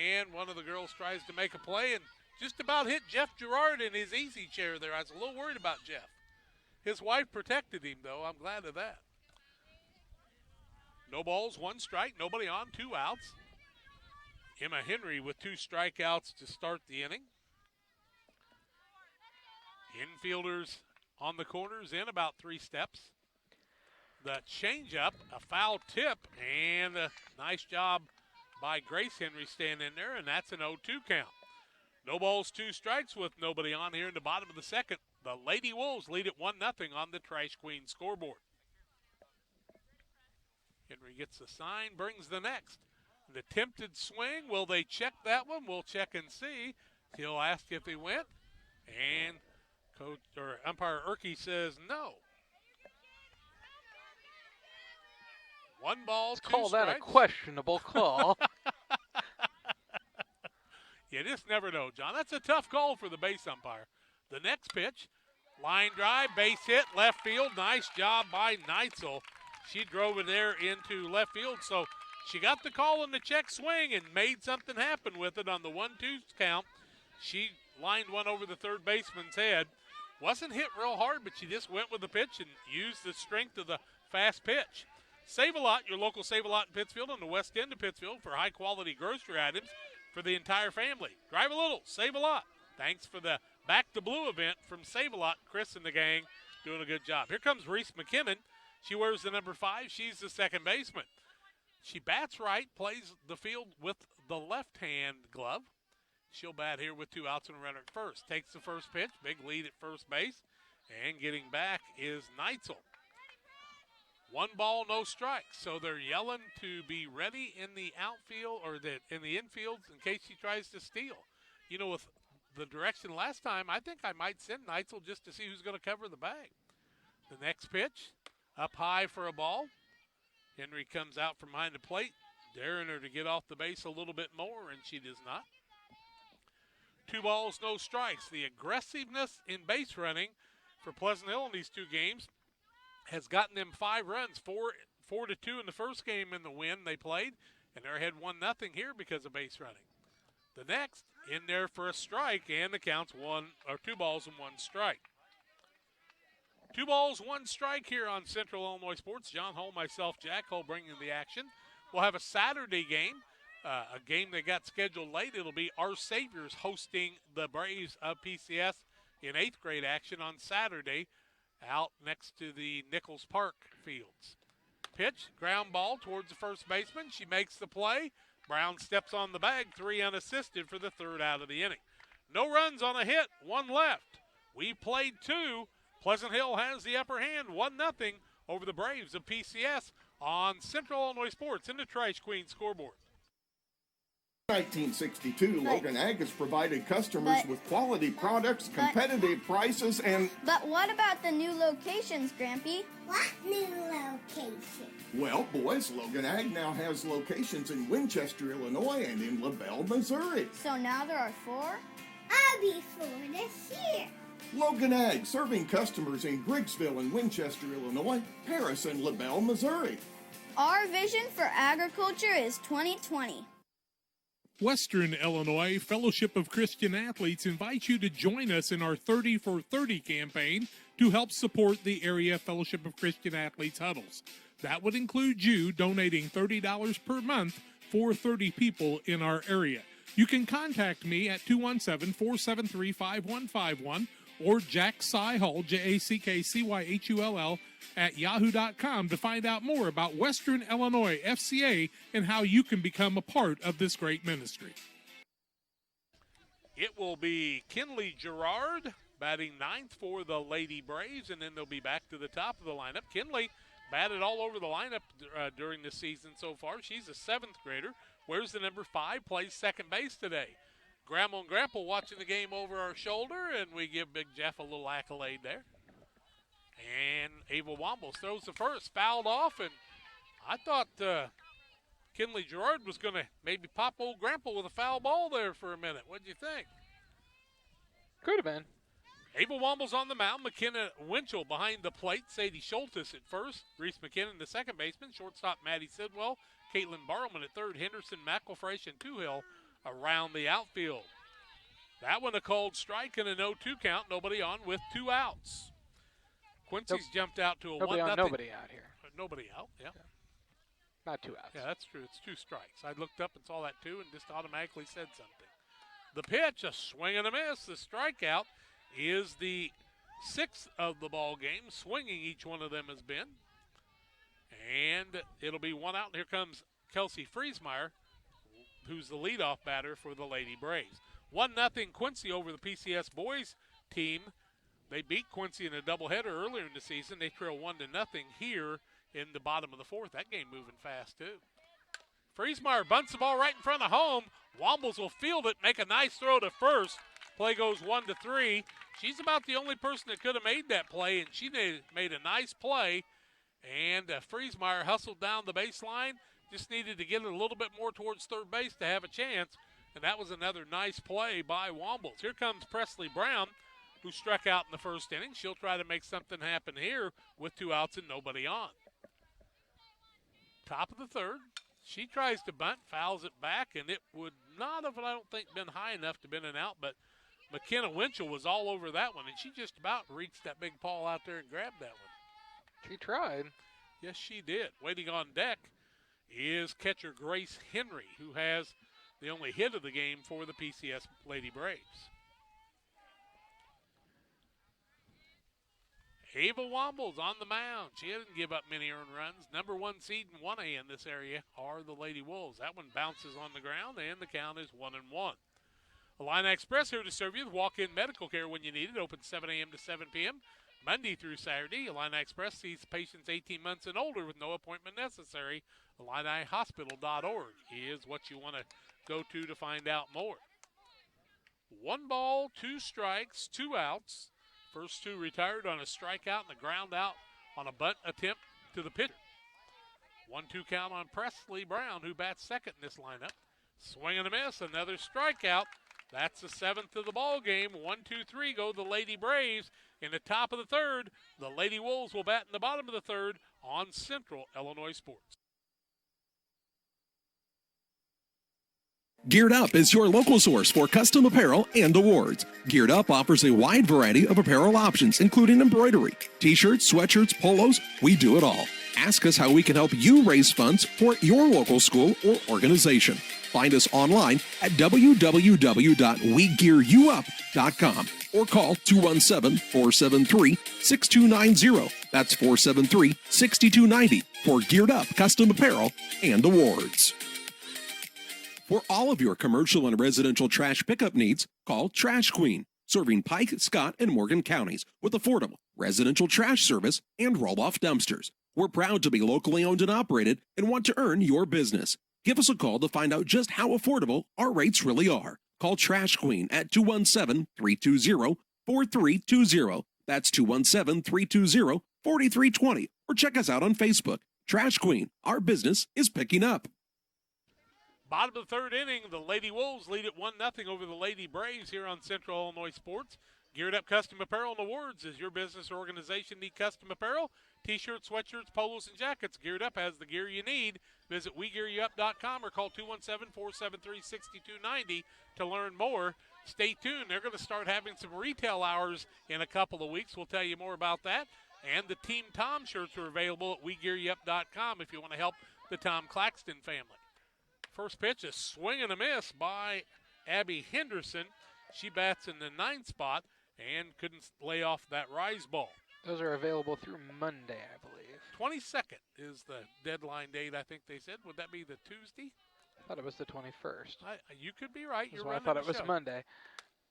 And one of the girls tries to make a play and just about hit Jeff Gerard in his easy chair there. I was a little worried about Jeff. His wife protected him, though. I'm glad of that. No balls, 1 strike, nobody on, 2 outs. Emma Henry with 2 strikeouts to start the inning. Infielders on the corners in about 3 steps. The changeup, a foul tip, and a nice job by Grace Henry staying in there, and that's an 0-2 count. No balls, 2 strikes with nobody on here in the bottom of the second. The Lady Wolves lead it 1-0 on the Trash Queen scoreboard. Henry gets the sign, brings the next. The attempted swing, will they check that one? We'll check and see. He'll ask if he went, and coach or umpire Erkey says no. 1 ball, Let's 2 call strikes. that a questionable call. You just never know, John. That's a tough call for the base umpire. The next pitch, line drive, base hit, left field. Nice job by Neitzel. She drove it there into left field, so she got the call on the check swing and made something happen with it on the 1-2 count. She lined one over the third baseman's head. Wasn't hit real hard, but she just went with the pitch and used the strength of the fast pitch. Save-A-Lot, your local Save-A-Lot in Pittsfield on the west end of Pittsfield for high-quality grocery items for the entire family. Drive a little, save a lot. Thanks for the Back to Blue event from Save-A-Lot. Chris and the gang doing a good job. Here comes Reese McKinnon. She wears the number 5. She's the second baseman. She bats right, plays the field with the left-hand glove. She'll bat here with 2 outs and a runner at first. Takes the first pitch, big lead at first base, and getting back is Neitzel. 1 ball, no strikes. So they're yelling to be ready in the outfield or in the infield in case she tries to steal. You know, with the direction last time, I think I might send Neitzel just to see who's going to cover the bag. The next pitch, up high for a ball. Henry comes out from behind the plate, daring her to get off the base a little bit more, and she does not. 2 balls, no strikes. The aggressiveness in base running for Pleasant Hill in these 2 games has gotten them 5 runs, 4-2 in the first game in the win they played, and they're ahead 1-0 here because of base running. The next in there for a strike, and the count's 2 balls and 1 strike. 2 balls, 1 strike here on Central Illinois Sports. John Hull, myself, Jack Hull bringing the action. We'll have a Saturday game, a game that got scheduled late. It'll be Our Saviors hosting the Braves of PCS in 8th grade action on Saturday, out next to the Nichols Park fields. Pitch, ground ball towards the first baseman. She makes the play. Brown steps on the bag, 3 unassisted for the 3rd out of the inning. No runs on a hit, 1 left. We played 2. Pleasant Hill has the upper hand, 1-0 over the Braves of PCS on Central Illinois Sports in the Trash Queen scoreboard. 1962, Logan Ag has provided customers with quality products, competitive prices, and... But what about the new locations, Grampy? What new location? Well, boys, Logan Ag now has locations in Winchester, Illinois, and in LaBelle, Missouri. So now there are 4? I'll be 4 this year. Logan Ag, serving customers in Griggsville and Winchester, Illinois, Paris, and LaBelle, Missouri. Our vision for agriculture is 2020. Western Illinois Fellowship of Christian Athletes invites you to join us in our 30 for 30 campaign to help support the area Fellowship of Christian Athletes huddles. That would include you donating $30 per month for 30 people in our area. You can contact me at 217-473-5151 or Jack Cyhull, JackCyhull, at yahoo.com to find out more about Western Illinois FCA and how you can become a part of this great ministry. It will be Kinley Gerard batting 9th for the Lady Braves, and then they'll be back to the top of the lineup. Kinley batted all over the lineup during the season so far. She's a 7th grader, wears the number 5, plays second base today. Grandma and Grandpa watching the game over our shoulder, and we give Big Jeff a little accolade there. And Ava Wombles throws the first, fouled off, and I thought Kinley Gerard was going to maybe pop old Grandpa with a foul ball there for a minute. What'd you think? Could have been. Ava Wombles on the mound, McKenna Winchell behind the plate, Sadie Schultes at first, Reese McKinnon the second baseman, shortstop Maddie Sidwell, Caitlin Barrowman at third, Henderson, McElfresh, and Toohill around the outfield. That one a called strike and a 0-2 count, nobody on with 2 outs. Quincy's jumped out to a 1-0. Nobody out here. Nobody out, yeah. Not 2 outs. Yeah, that's true. It's 2 strikes. I looked up and saw that 2 and just automatically said something. The pitch, a swing and a miss. The strikeout is the 6th of the ball game. Swinging each one of them has been. And it'll be 1 out. And here comes Kelsey Friesmeyer, who's the leadoff batter for the Lady Braves. 1-0 Quincy over the PCS boys team. They beat Quincy in a doubleheader earlier in the season. They trail 1-0 here in the bottom of the 4th. That game moving fast, too. Friesmeyer bunts the ball right in front of home. Wombles will field it, make a nice throw to first. Play goes 1-3. She's about the only person that could have made that play, and she made a nice play. And Friesmeyer hustled down the baseline. Just needed to get it a little bit more towards third base to have a chance. And that was another nice play by Wombles. Here comes Presley Brown, who struck out in the first inning. She'll try to make something happen here with 2 outs and nobody on. Top of the third. She tries to bunt, fouls it back, and it would not have, I don't think, been high enough to been an out, but McKenna Winchell was all over that one, and she just about reached that big paw out there and grabbed that one. She tried. Yes, she did. Waiting on deck is catcher Grace Henry, who has the only hit of the game for the PCS Lady Braves. Ava Wombles on the mound. She didn't give up many earned runs. Number 1 seed in 1A in this area are the Lady Wolves. That one bounces on the ground, and the count is 1-1. Illini Express here to serve you with walk-in medical care when you need it. Open 7 a.m. to 7 p.m. Monday through Saturday. Illini Express sees patients 18 months and older with no appointment necessary. IlliniHospital.org is what you want to go to find out more. 1 ball, 2 strikes, 2 outs. First 2 retired on a strikeout and a ground out on a bunt attempt to the pitcher. 1-2 count on Presley Brown, who bats second in this lineup. Swing and a miss, another strikeout. That's the 7th of the ball game. 1-2-3 go the Lady Braves. In the top of the third, the Lady Wolves will bat in the bottom of the third on Central Illinois Sports. Geared Up is your local source for custom apparel and awards. Geared Up offers a wide variety of apparel options, including embroidery, t-shirts, sweatshirts, polos. We do it all. Ask us how we can help you raise funds for your local school or organization. Find us online at www.wegearyouup.com or call 217-473-6290. That's 473-6290 for Geared Up custom apparel and awards. For all of your commercial and residential trash pickup needs, call Trash Queen, serving Pike, Scott, and Morgan counties with affordable residential trash service and roll-off dumpsters. We're proud to be locally owned and operated and want to earn your business. Give us a call to find out just how affordable our rates really are. Call Trash Queen at 217-320-4320. That's 217-320-4320. Or check us out on Facebook. Trash Queen, our business is picking up. Bottom of the third inning, the Lady Wolves lead at 1-0 over the Lady Braves here on Central Illinois Sports. Geared Up Custom Apparel and Awards. Is your business or organization need custom apparel? T-shirts, sweatshirts, polos, and jackets. Geared Up has the gear you need. Visit WeGearYouUp.com or call 217-473-6290 to learn more. Stay tuned. They're going to start having some retail hours in a couple of weeks. We'll tell you more about that. And the Team Tom shirts are available at WeGearYouUp.com if you want to help the Tom Claxton family. First pitch, a swing and a miss by Abby Henderson. She bats in the 9th spot and couldn't lay off that rise ball. Those are available through Monday, I believe. 22nd is the deadline date, I think they said. Would that be the Tuesday? I thought it was the 21st. You could be right. That's why I thought it was Monday.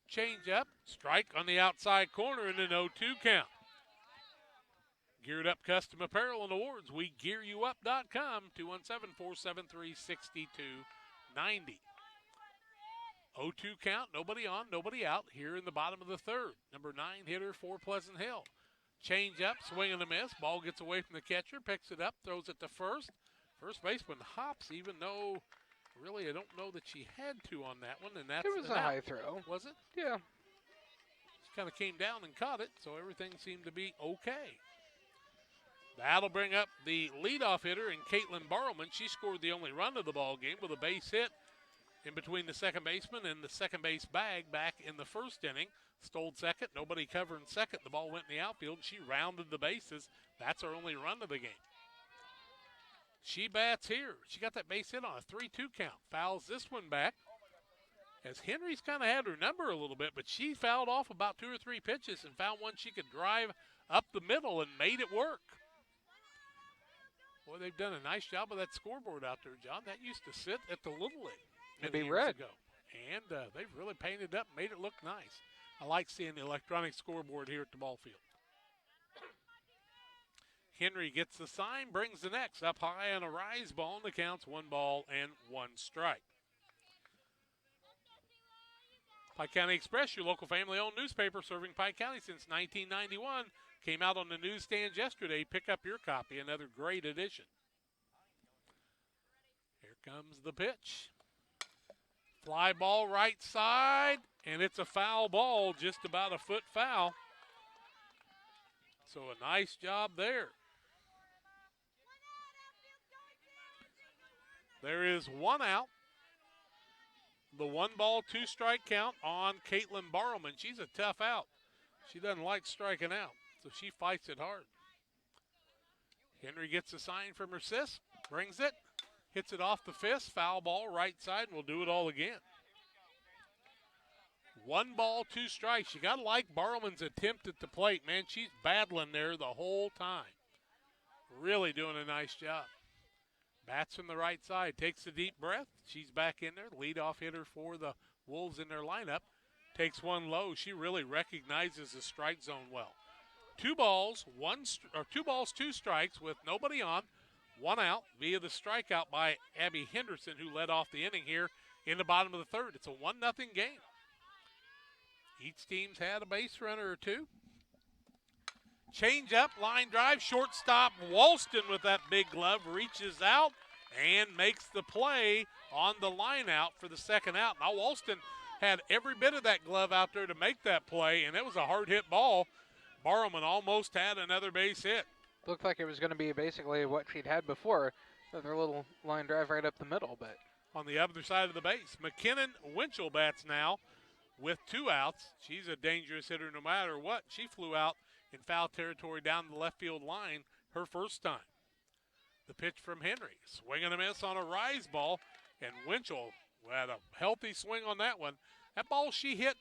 Change up, strike on the outside corner and an 0-2 count. Geared Up Custom Apparel and Awards. WeGearYouUp.com, 217-473-6290. 0-2 count, nobody on, nobody out here in the bottom of the third. Number 9 hitter for Pleasant Hill. Change up, swing and a miss. Ball gets away from the catcher, picks it up, throws it to first. First baseman hops, even though really I don't know that she had to on that one. And that's it was a high throw. Was it? Yeah. She kind of came down and caught it, so everything seemed to be okay. That'll bring up the leadoff hitter in Caitlin Barrowman. She scored the only run of the ball game with a base hit in between the second baseman and the second base bag back in the first inning. Stole second, nobody covering second. The ball went in the outfield. She rounded the bases. That's her only run of the game. She bats here. She got that base hit on a 3-2 count. Fouls this one back. As Henry's kind of had her number a little bit, but she fouled off about 2 or 3 pitches and found one she could drive up the middle and made it work. Boy, they've done a nice job of that scoreboard out there, John. That used to sit at the Little League many years red ago. And they've really painted up and made it look nice. I like seeing the electronic scoreboard here at the ball field. Henry gets the sign, brings the next up high on a rise ball, and the count's 1 ball and 1 strike. Pike County Express, your local family-owned newspaper serving Pike County since 1991. Came out on the newsstands yesterday. Pick up your copy. Another great edition. Here comes the pitch. Fly ball right side, and it's a foul ball, just about a foot foul. So a nice job there. There is 1 out. The 1 ball, 2 strike count on Caitlin Barrowman. She's a tough out. She doesn't like striking out, so she fights it hard. Henry gets a sign from her sis, brings it, hits it off the fist, foul ball right side, and we'll do it all again. 1 ball, 2 strikes. You got to like Barrowman's attempt at the plate, man. She's battling there the whole time. Really doing a nice job. Bats from the right side, takes a deep breath. She's back in there, leadoff hitter for the Wolves in their lineup. Takes 1 low. She really recognizes the strike zone well. 2 balls, 2 strikes with nobody on, 1 out via the strikeout by Abby Henderson, who led off the inning here in the bottom of the 3rd. It's a 1-0 game. Each team's had a base runner or 2. Change up, line drive, shortstop Walston with that big glove reaches out and makes the play on the line out for the 2nd out. Now Walston had every bit of that glove out there to make that play, and it was a hard hit ball. Barrowman almost had another base hit. Looked like it was going to be basically what she'd had before, with her little line drive right up the middle. But on the other side of the base, McKinnon Winchell bats now with 2 outs. She's a dangerous hitter no matter what. She flew out in foul territory down the left field line her first time. The pitch from Henry. Swing and a miss on a rise ball, and Winchell had a healthy swing on that one. That ball she hit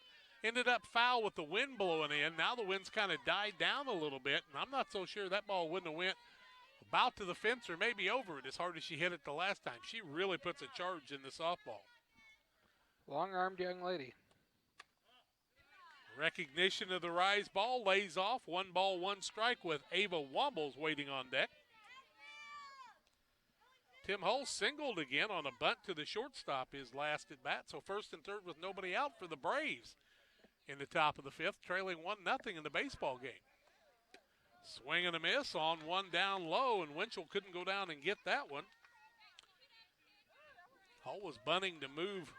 ended up foul with the wind blowing in. Now the wind's kind of died down a little bit, and I'm not so sure that ball wouldn't have went about to the fence or maybe over it as hard as she hit it the last time. She really puts a charge in the softball. Long-armed young lady. Recognition of the rise ball, lays off. 1 ball, 1 strike with Ava Wombles waiting on deck. Tim Hull singled again on a bunt to the shortstop his last at bat. So 1st and 3rd with nobody out for the Braves in the top of the 5th, trailing 1-0 in the baseball game. Swing and a miss on 1 down low, and Winchell couldn't go down and get that one. Hull was bunting to move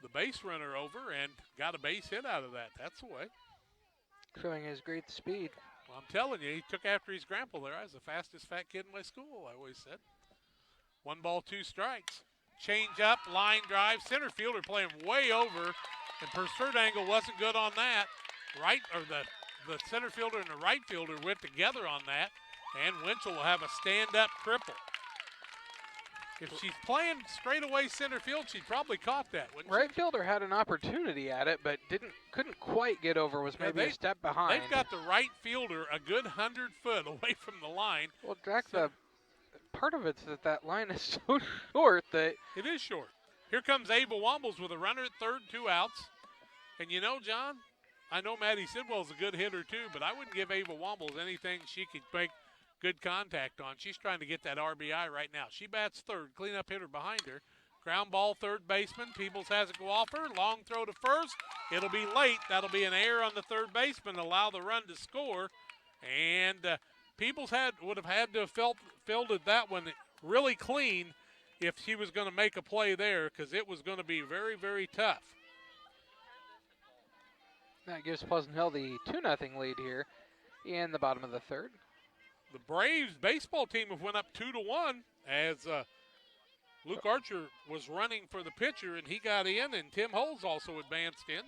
the base runner over and got a base hit out of that. That's the way. Showing his great speed. Well, I'm telling you, he took after his grandpa there. I was the fastest fat kid in my school, I always said. 1 ball, 2 strikes. Change up, line drive. Center fielder playing way over, and Pursuit angle wasn't good on that. The center fielder and the right fielder went together on that, and Winchell will have a stand-up triple. If she's playing straightaway center field, she'd probably caught that, wouldn't she? Right fielder had an opportunity at it, but couldn't quite get over. Was maybe a step behind. They've got the right fielder a good 100 foot away from the line. Well, Jack, the part of it's that line is so short that it is short. Here comes Ava Wombles with a runner at 3rd, 2 outs. And you know, John, I know Maddie Sidwell's a good hitter too, but I wouldn't give Ava Wombles anything she could make good contact on. She's trying to get that RBI right now. She bats 3rd, cleanup hitter behind her. Ground ball, 3rd baseman. Peebles has it go off her. Long throw to 1st. It'll be late. That'll be an error on the 3rd baseman, allow the run to score. And Peebles would have had to have fielded that one really clean if she was going to make a play there, because it was going to be very, very tough. That gives Pleasant Hill the 2-0 lead here in the bottom of the 3rd. The Braves baseball team have went up 2-1 as Luke Archer was running for the pitcher, and he got in, and Tim Holmes also advanced in.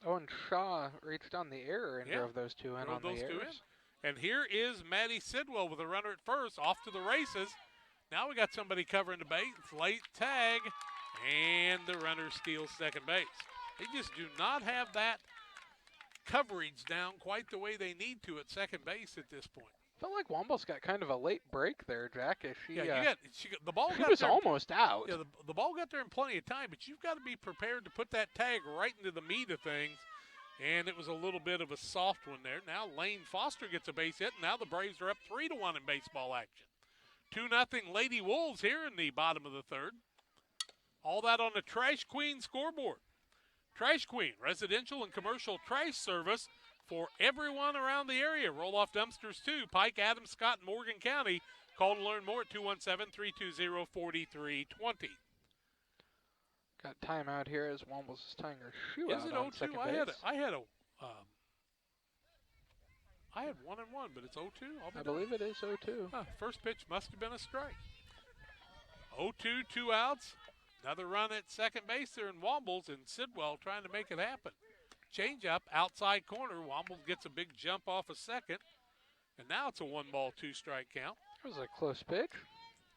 Oh, and Shaw reached on the error and drove those 2 in on the errors. And here is Maddie Sidwell with a runner at 1st, off to the races. Now we got somebody covering the base. Late tag, and the runner steals 2nd base. They just do not have that coverage down quite the way they need to at 2nd base at this point. Felt like Wombles got kind of a late break there, Jack. The ball was almost out. Yeah, the ball got there in plenty of time, but you've got to be prepared to put that tag right into the meat of things. And it was a little bit of a soft one there. Now Lane Foster gets a base hit, and now the Braves are up 3-1 in baseball action. 2-0 Lady Wolves here in the bottom of the third. All that on the Trash Queen scoreboard. Trash Queen, residential and commercial trash service for everyone around the area. Roll-off dumpsters too. Pike, Adams, Scott, and Morgan County. Call to learn more at 217-320-4320. Got timeout here as Wombles is tying her shoe Is out it on 0-2? second I base. had 1-1, but it's 0-2. I believe it is 0-2. First pitch must have been a strike. 0-2, 2 outs. Another run at second base there in Wombles, and Sidwell trying to make it happen. Change up, outside corner. Wombles gets a big jump off a second, and now it's a 1-ball, 2-strike count. It was a close pitch.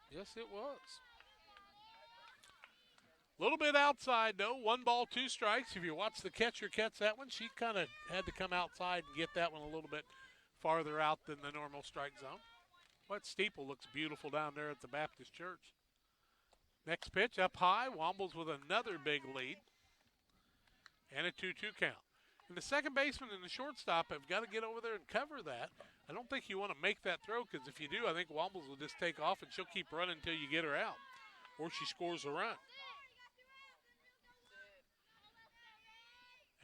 Yes, it was. A little bit outside, though. 1-ball, 2 strikes. If you watch the catcher catch that one, she kind of had to come outside and get that one a little bit farther out than the normal strike zone. That steeple looks beautiful down there at the Baptist Church. Next pitch up high. Wombles with another big lead. And a 2-2 count. And the second baseman and the shortstop have got to get over there and cover that. I don't think you want to make that throw, because if you do, I think Wombles will just take off and she'll keep running until you get her out, or she scores a run.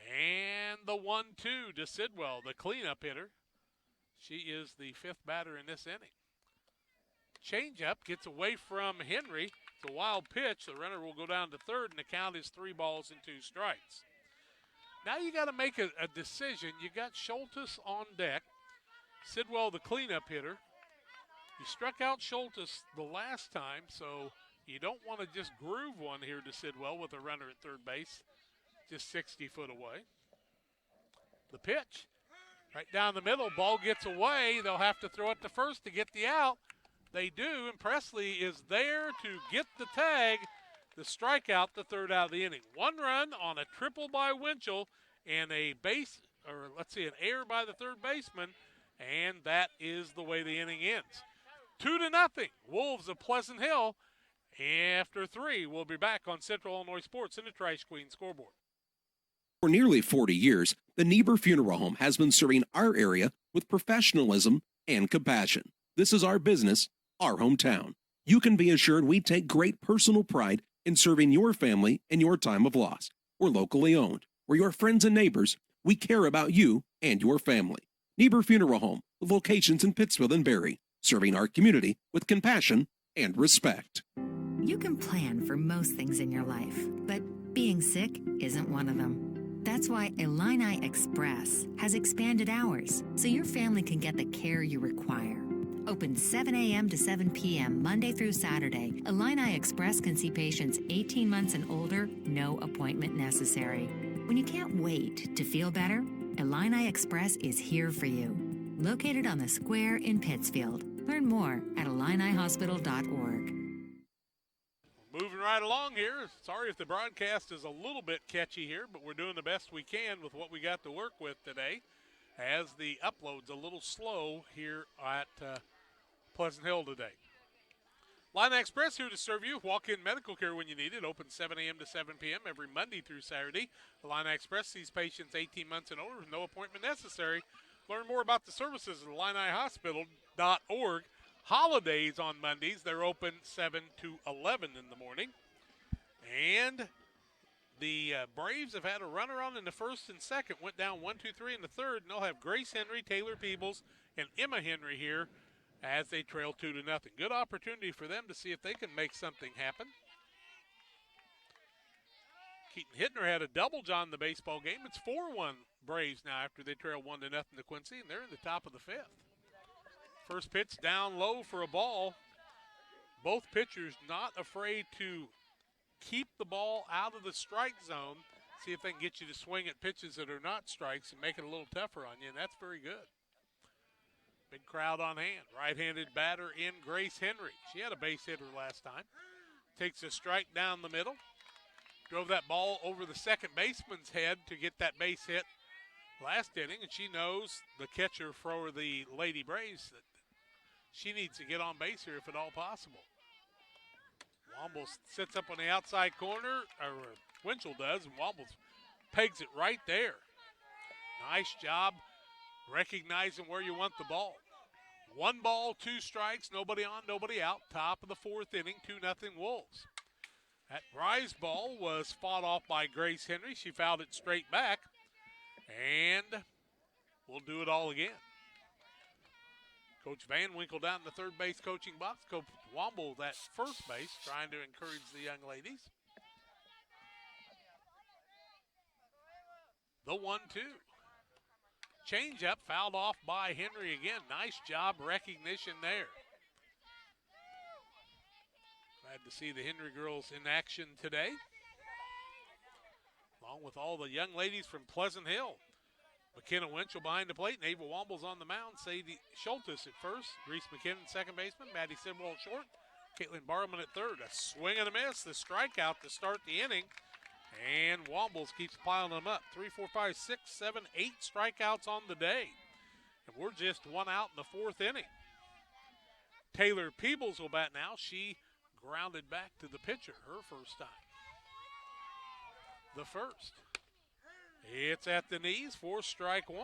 And the 1-2 to Sidwell, the cleanup hitter. She is the 5th batter in this inning. Changeup gets away from Henry. It's a wild pitch. The runner will go down to third, and the count is 3 balls and 2 strikes. Now you got to make a decision. You got Schultes on deck. Sidwell, the cleanup hitter. You struck out Schultes the last time, so you don't want to just groove one here to Sidwell with a runner at third base, just 60 foot away. The pitch, right down the middle. Ball gets away. They'll have to throw it to first to get the out. They do, and Presley is there to get the tag, the strikeout, the third out of the inning. 1 run on a triple by Winchell and an error by the third baseman, and that is the way the inning ends. 2-0, Wolves of Pleasant Hill. After 3, we'll be back on Central Illinois Sports in the Trash Queen scoreboard. For nearly 40 years, the Niebuhr Funeral Home has been serving our area with professionalism and compassion. This is our business, our hometown. You can be assured we take great personal pride in serving your family in your time of loss. We're locally owned. We're your friends and neighbors. We care about you and your family. Niebuhr Funeral Home, with locations in Pittsfield and Barry, serving our community with compassion and respect. You can plan for most things in your life, but being sick isn't one of them. That's why Illini Express has expanded hours so your family can get the care you require. Open 7 a.m. to 7 p.m. Monday through Saturday, Illini Express can see patients 18 months and older, no appointment necessary. When you can't wait to feel better, Illini Express is here for you. Located on the square in Pittsfield. Learn more at IlliniHospital.org. Moving right along here. Sorry if the broadcast is a little bit catchy here, but we're doing the best we can with what we got to work with today, as the upload's a little slow here at Pleasant Hill today. Illini Express here to serve you. Walk-in medical care when you need it. Open 7 a.m. to 7 p.m. every Monday through Saturday. Illini Express sees patients 18 months and older with no appointment necessary. Learn more about the services at IlliniHospital.org. Holidays on Mondays, they're open 7 to 11 in the morning. And the Braves have had a runner on in the first and second, went down 1-2-3 in the third, and they'll have Grace Henry, Taylor Peebles, and Emma Henry here as they trail 2-0. Good opportunity for them to see if they can make something happen. Keaton Hittner had a double John in the baseball game. It's 4-1 Braves now after they trail 1-0 to Quincy, and they're in the top of the 5th. First pitch down low for a ball. Both pitchers not afraid to keep the ball out of the strike zone, see if they can get you to swing at pitches that are not strikes and make it a little tougher on you, and that's very good. Big crowd on hand. Right-handed batter in Grace Henry. She had a base hitter last time. Takes a strike down the middle. Drove that ball over the second baseman's head to get that base hit last inning, and she knows, the catcher for the Lady Braves, that she needs to get on base here if at all possible. Wombles sits up on the outside corner, or Winchell does, and Wombles pegs it right there. Nice job recognizing where you want the ball. 1 ball, 2 strikes, nobody on, nobody out. Top of the 4th inning, 2-0 Wolves. That rise ball was fought off by Grace Henry. She fouled it straight back, and we'll do it all again. Coach Van Winkle down in the third base coaching box. Coach Womble at first base, trying to encourage the young ladies. The 1-2. Change up, fouled off by Henry again. Nice job, recognition there. Glad to see the Henry girls in action today, along with all the young ladies from Pleasant Hill. McKenna Winchell behind the plate, and Ava Womble's on the mound. Sadie Schultes at first, Reese McKinnon second baseman, Maddie Sidwell short, Caitlin Barman at third. A swing and a miss, the strikeout to start the inning. And Wombles keeps piling them up. 3, 4, 5, 6, 7, 8 strikeouts on the day. And we're just 1 out in the 4th inning. Taylor Peebles will bat now. She grounded back to the pitcher her first time. The first. It's at the knees for strike 1.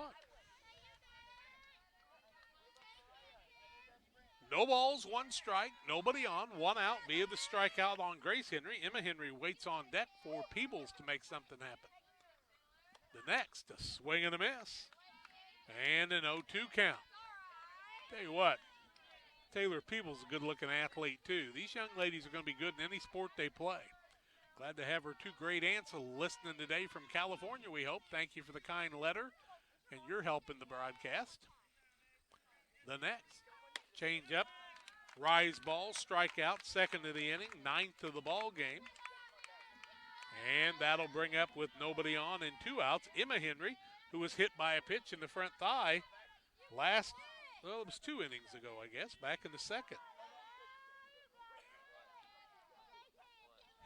No balls, 1 strike, nobody on, 1 out via the strikeout on Grace Henry. Emma Henry waits on deck for Peebles to make something happen. The next, a swing and a miss, and an 0-2 count. Tell you what, Taylor Peebles is a good-looking athlete, too. These young ladies are going to be good in any sport they play. Glad to have her 2 great aunts listening today from California, we hope. Thank you for the kind letter and your help in the broadcast. The next. Change up, rise ball, strikeout, 2nd of the inning, 9th of the ball game. And that'll bring up with nobody on and 2 outs, Emma Henry, who was hit by a pitch in the front thigh it was 2 innings ago, I guess, back in the 2nd.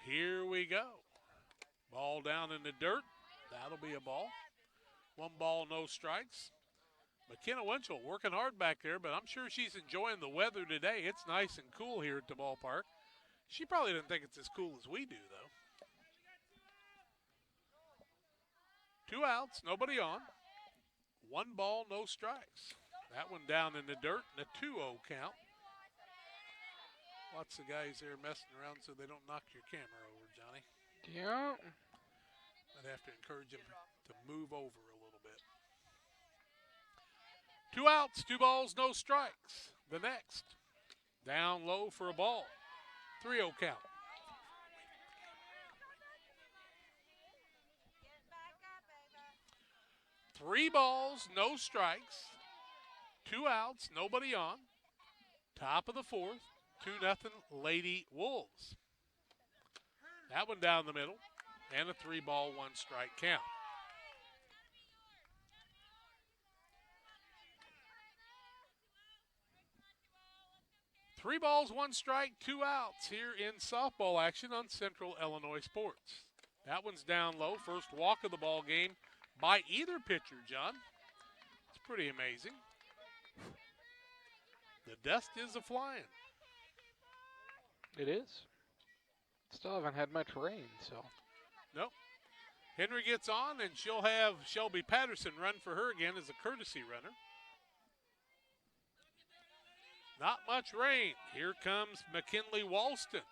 Here we go. Ball down in the dirt. That'll be a ball. 1 ball, no strikes. McKenna Winchell working hard back there, but I'm sure she's enjoying the weather today. It's nice and cool here at the ballpark. She probably doesn't think it's as cool as we do, though. 2 outs, nobody on. 1 ball, no strikes. That one down in the dirt, and a 2-0 count. Lots of guys there messing around so they don't knock your camera over, Johnny. Yeah. I'd have to encourage them to move over a little bit. 2 outs, 2 balls, no strikes. The next, down low for a ball. 3-0 count. Three balls, no strikes. 2 outs, nobody on. Top of the 4th, 2-0 Lady Wolves. That one down the middle, and a 3-ball, 1-strike count. Three balls, 1 strike, 2 outs here in softball action on Central Illinois Sports. That one's down low. First walk of the ball game by either pitcher, John. It's pretty amazing. The dust is a-flying. It is. Still haven't had much rain, so. Nope. Henry gets on, and she'll have Shelby Patterson run for her again as a courtesy runner. Not much rain. Here comes McKinley Walston.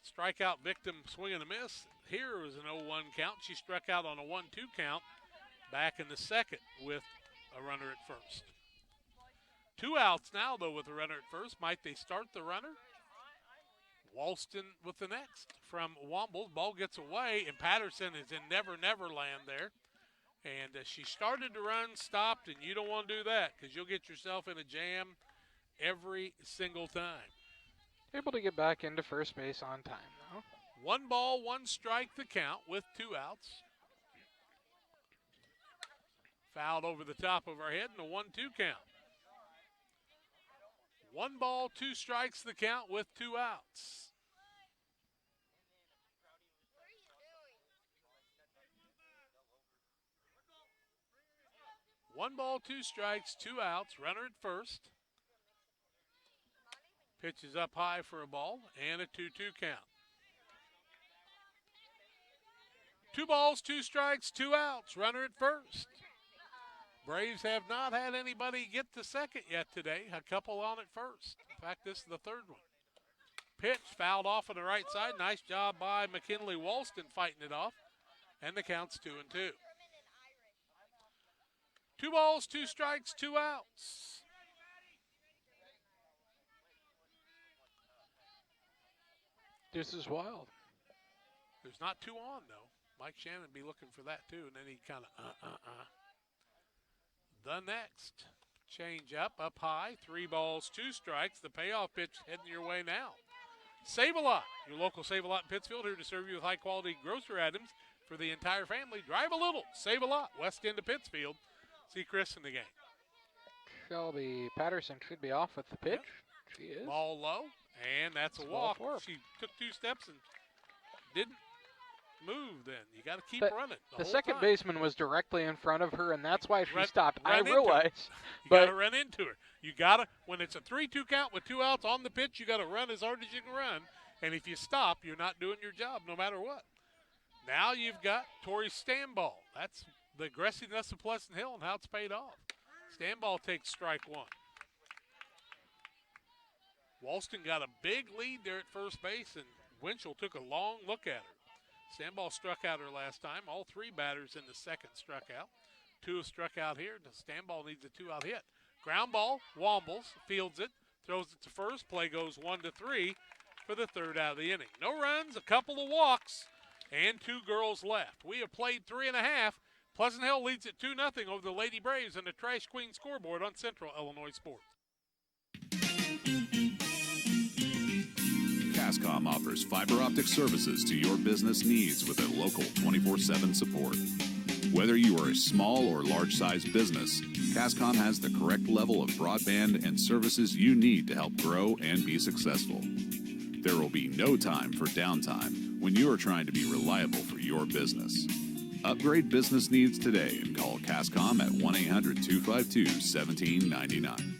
Strikeout victim, swing and a miss. Here was an 0-1 count. She struck out on a 1-2 count back in the 2nd with a runner at first. 2 outs now, though, with a runner at first. Might they start the runner? Walston with the next from Womble. Ball gets away, and Patterson is in never land there. And she started to run, stopped, and you don't want to do that because you'll get yourself in a jam every single time. Able to get back into first base on time, though. 1 ball, 1 strike the count with 2 outs. Fouled over the top of our head and a 1-2 count. 1 ball, 2 strikes the count with 2 outs. One ball, 2 strikes, 2 outs, runner at first. Pitch is up high for a ball and a 2-2 count. 2 balls, 2 strikes, 2 outs. Runner at first. Braves have not had anybody get to second yet today. A couple on at first. In fact, this is the third one. Pitch fouled off on the right side. Nice job by McKinley Walston fighting it off. And the count's 2-2. 2 balls, 2 strikes, 2 outs. This is wild. There's not 2 on, though. Mike Shannon would be looking for that, too, and then he'd kind of, The next. Change up high. 3 balls, 2 strikes. The payoff pitch heading your way now. Save-A-Lot, your local Save-A-Lot in Pittsfield, here to serve you with high-quality grocery items for the entire family. Drive a little. Save-A-Lot, west end of Pittsfield. See Chris in the game. Shelby Patterson should be off with the pitch. Yep. She is. Ball low, and that's a walk. She took 2 steps and didn't move then. You got to keep running. The second baseman was directly in front of her, and that's why she stopped. I into realize. You got to run into her. You got to, when it's a 3-2 count with 2 outs on the pitch, you got to run as hard as you can run. And if you stop, you're not doing your job no matter what. Now you've got Tori Stanball. That's the aggressiveness of Pleasant Hill and how it's paid off. Stanball takes strike 1. Walston got a big lead there at first base, and Winchell took a long look at her. Stanball struck out her last time. All 3 batters in the second struck out. 2 have struck out here. Stanball needs a 2-out hit. Ground ball, Wombles fields it, throws it to first. Play goes 1-3 for the 3rd out of the inning. No runs, a couple of walks, and 2 girls left. We have played 3.5. Pleasant Hill leads it 2-0 over the Lady Braves on the Trash Queen scoreboard on Central Illinois Sports. Cascom offers fiber optic services to your business needs with a local 24/7 support. Whether you are a small or large-sized business, Cascom has the correct level of broadband and services you need to help grow and be successful. There will be no time for downtime when you are trying to be reliable for your business. Upgrade business needs today and call Cascom at 1-800-252-1799.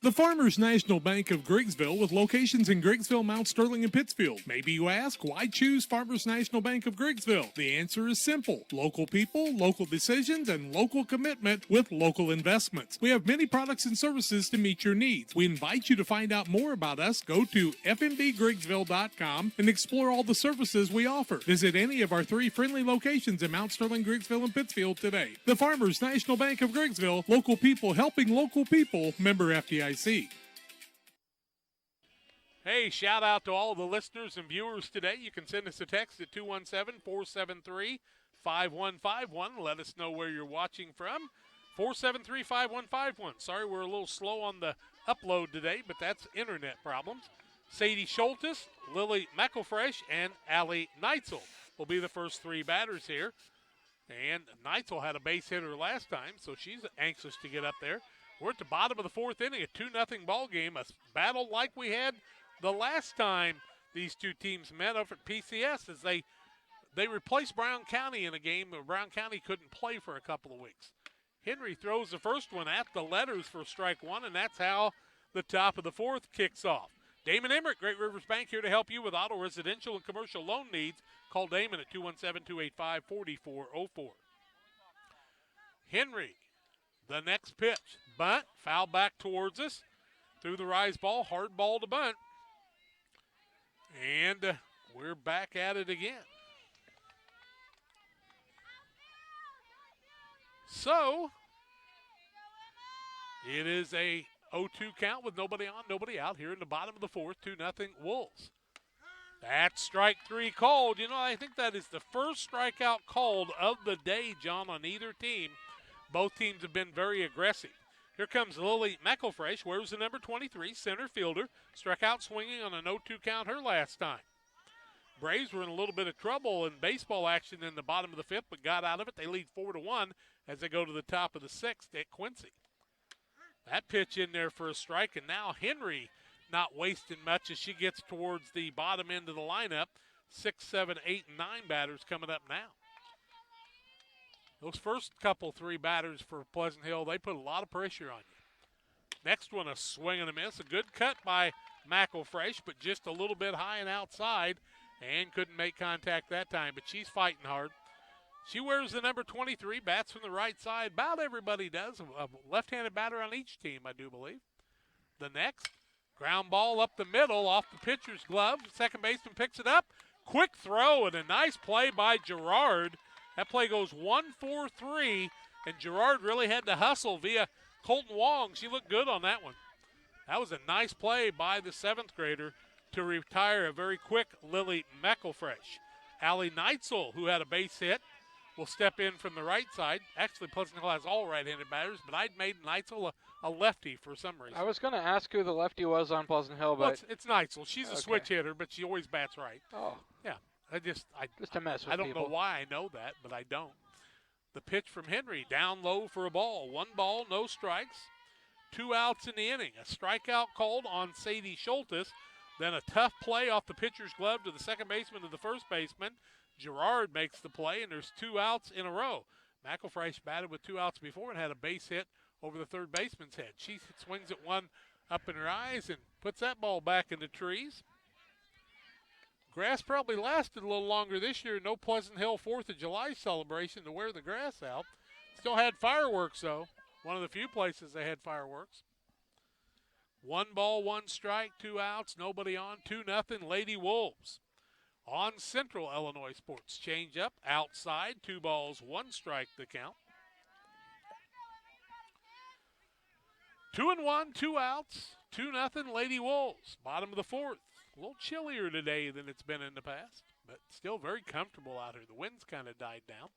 The Farmers National Bank of Griggsville with locations in Griggsville, Mount Sterling, and Pittsfield. Maybe you ask, why choose Farmers National Bank of Griggsville? The answer is simple. Local people, local decisions, and local commitment with local investments. We have many products and services to meet your needs. We invite you to find out more about us. Go to fmbgriggsville.com and explore all the services we offer. Visit any of our 3 friendly locations in Mount Sterling, Griggsville, and Pittsfield today. The Farmers National Bank of Griggsville, local people helping local people, member FDIC. Hey, shout out to all the listeners and viewers today. You can send us a text at 217-473-5151. Let us know where you're watching from. 473-5151. Sorry, we're a little slow on the upload today, but that's internet problems. Sadie Schultes, Lily McElfresh, and Allie Neitzel will be the first 3 batters here. And Neitzel had a base hitter last time, so she's anxious to get up there. We're at the bottom of the 4th inning, a 2-0 ball game, a battle like we had the last time these 2 teams met over at PCS as they replaced Brown County in a game where Brown County couldn't play for a couple of weeks. Henry throws the first one at the letters for strike 1, and that's how the top of the 4th kicks off. Damon Emmerich, Great Rivers Bank, here to help you with auto, residential, and commercial loan needs. Call Damon at 217-285-4404. Henry, the next pitch. Bunt, foul back towards us. Through the rise ball, hard ball to bunt. And we're back at it again. So, it is a 0-2 count with nobody on, nobody out here in the bottom of the 4th, 2-0 Wolves. That's strike 3 called. You know, I think that is the first strikeout called of the day, John, on either team. Both teams have been very aggressive. Here comes Lily McElfresh, wears the number 23, center fielder. Struck out swinging on an 0-2 count her last time. Braves were in a little bit of trouble in baseball action in the bottom of the 5th, but got out of it. They lead 4-1 as they go to the top of the 6th at Quincy. That pitch in there for a strike, and now Henry not wasting much as she gets towards the bottom end of the lineup. 6, 7, 8, and 9 batters coming up now. Those first couple 3 batters for Pleasant Hill, they put a lot of pressure on you. Next one, a swing and a miss. A good cut by McElfresh, but just a little bit high and outside and couldn't make contact that time, but she's fighting hard. She wears the number 23, bats from the right side. About everybody does. A left-handed batter on each team, I do believe. The next, ground ball up the middle off the pitcher's glove. Second baseman picks it up. Quick throw and a nice play by Gerard. That play goes 1-4-3, and Gerard really had to hustle via Colton Wong. She looked good on that one. That was a nice play by the 7th grader to retire a very quick Lily Meckelfresh. Allie Neitzel, who had a base hit, will step in from the right side. Actually, Pleasant Hill has all right-handed batters, but I'd made Neitzel a lefty for some reason. I was going to ask who the lefty was on Pleasant Hill, but... Well, it's Neitzel. She's a switch hitter, but she always bats right. Oh. Yeah. Just to mess with I don't people. know why I know that, but I don't. The pitch from Henry, down low for a ball. 1 ball, no strikes. 2 outs in the inning. A strikeout called on Sadie Schultes. Then a tough play off the pitcher's glove to the second baseman to the first baseman. Gerard makes the play, and there's 2 outs in a row. McElfresh batted with 2 outs before and had a base hit over the third baseman's head. She swings at one up in her eyes and puts that ball back in the trees. Grass probably lasted a little longer this year. No Pleasant Hill 4th of July celebration to wear the grass out. Still had fireworks, though. One of the few places they had fireworks. 1 ball, 1 strike, 2 outs, nobody on, 2-0 Lady Wolves. On Central Illinois Sports, change up, outside, 2 balls, 1 strike the count. 2-1, 2 outs, 2-0 Lady Wolves. Bottom of the 4th. A little chillier today than it's been in the past, but still very comfortable out here. The wind's kind of died down.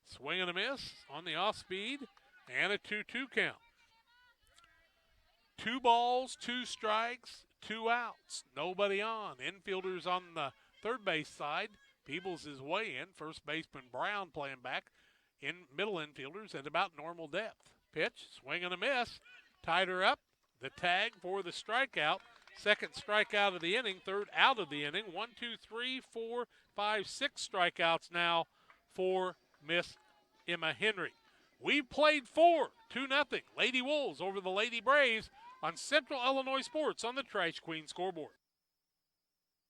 Swing and a miss on the off speed, and a 2-2 count. 2 balls, 2 strikes, 2 outs. Nobody on. Infielders on the third base side. Peebles is way in. First baseman Brown playing back. In middle infielders at about normal depth. Pitch, swing and a miss. Tied her up. The tag for the strikeout. Second strikeout of the inning, third out of the inning. 1, 2, 3, 4, 5, 6 strikeouts now for Miss Emma Henry. We've played 4, 2-0 Lady Wolves over the Lady Braves on Central Illinois Sports on the Trash Queen scoreboard.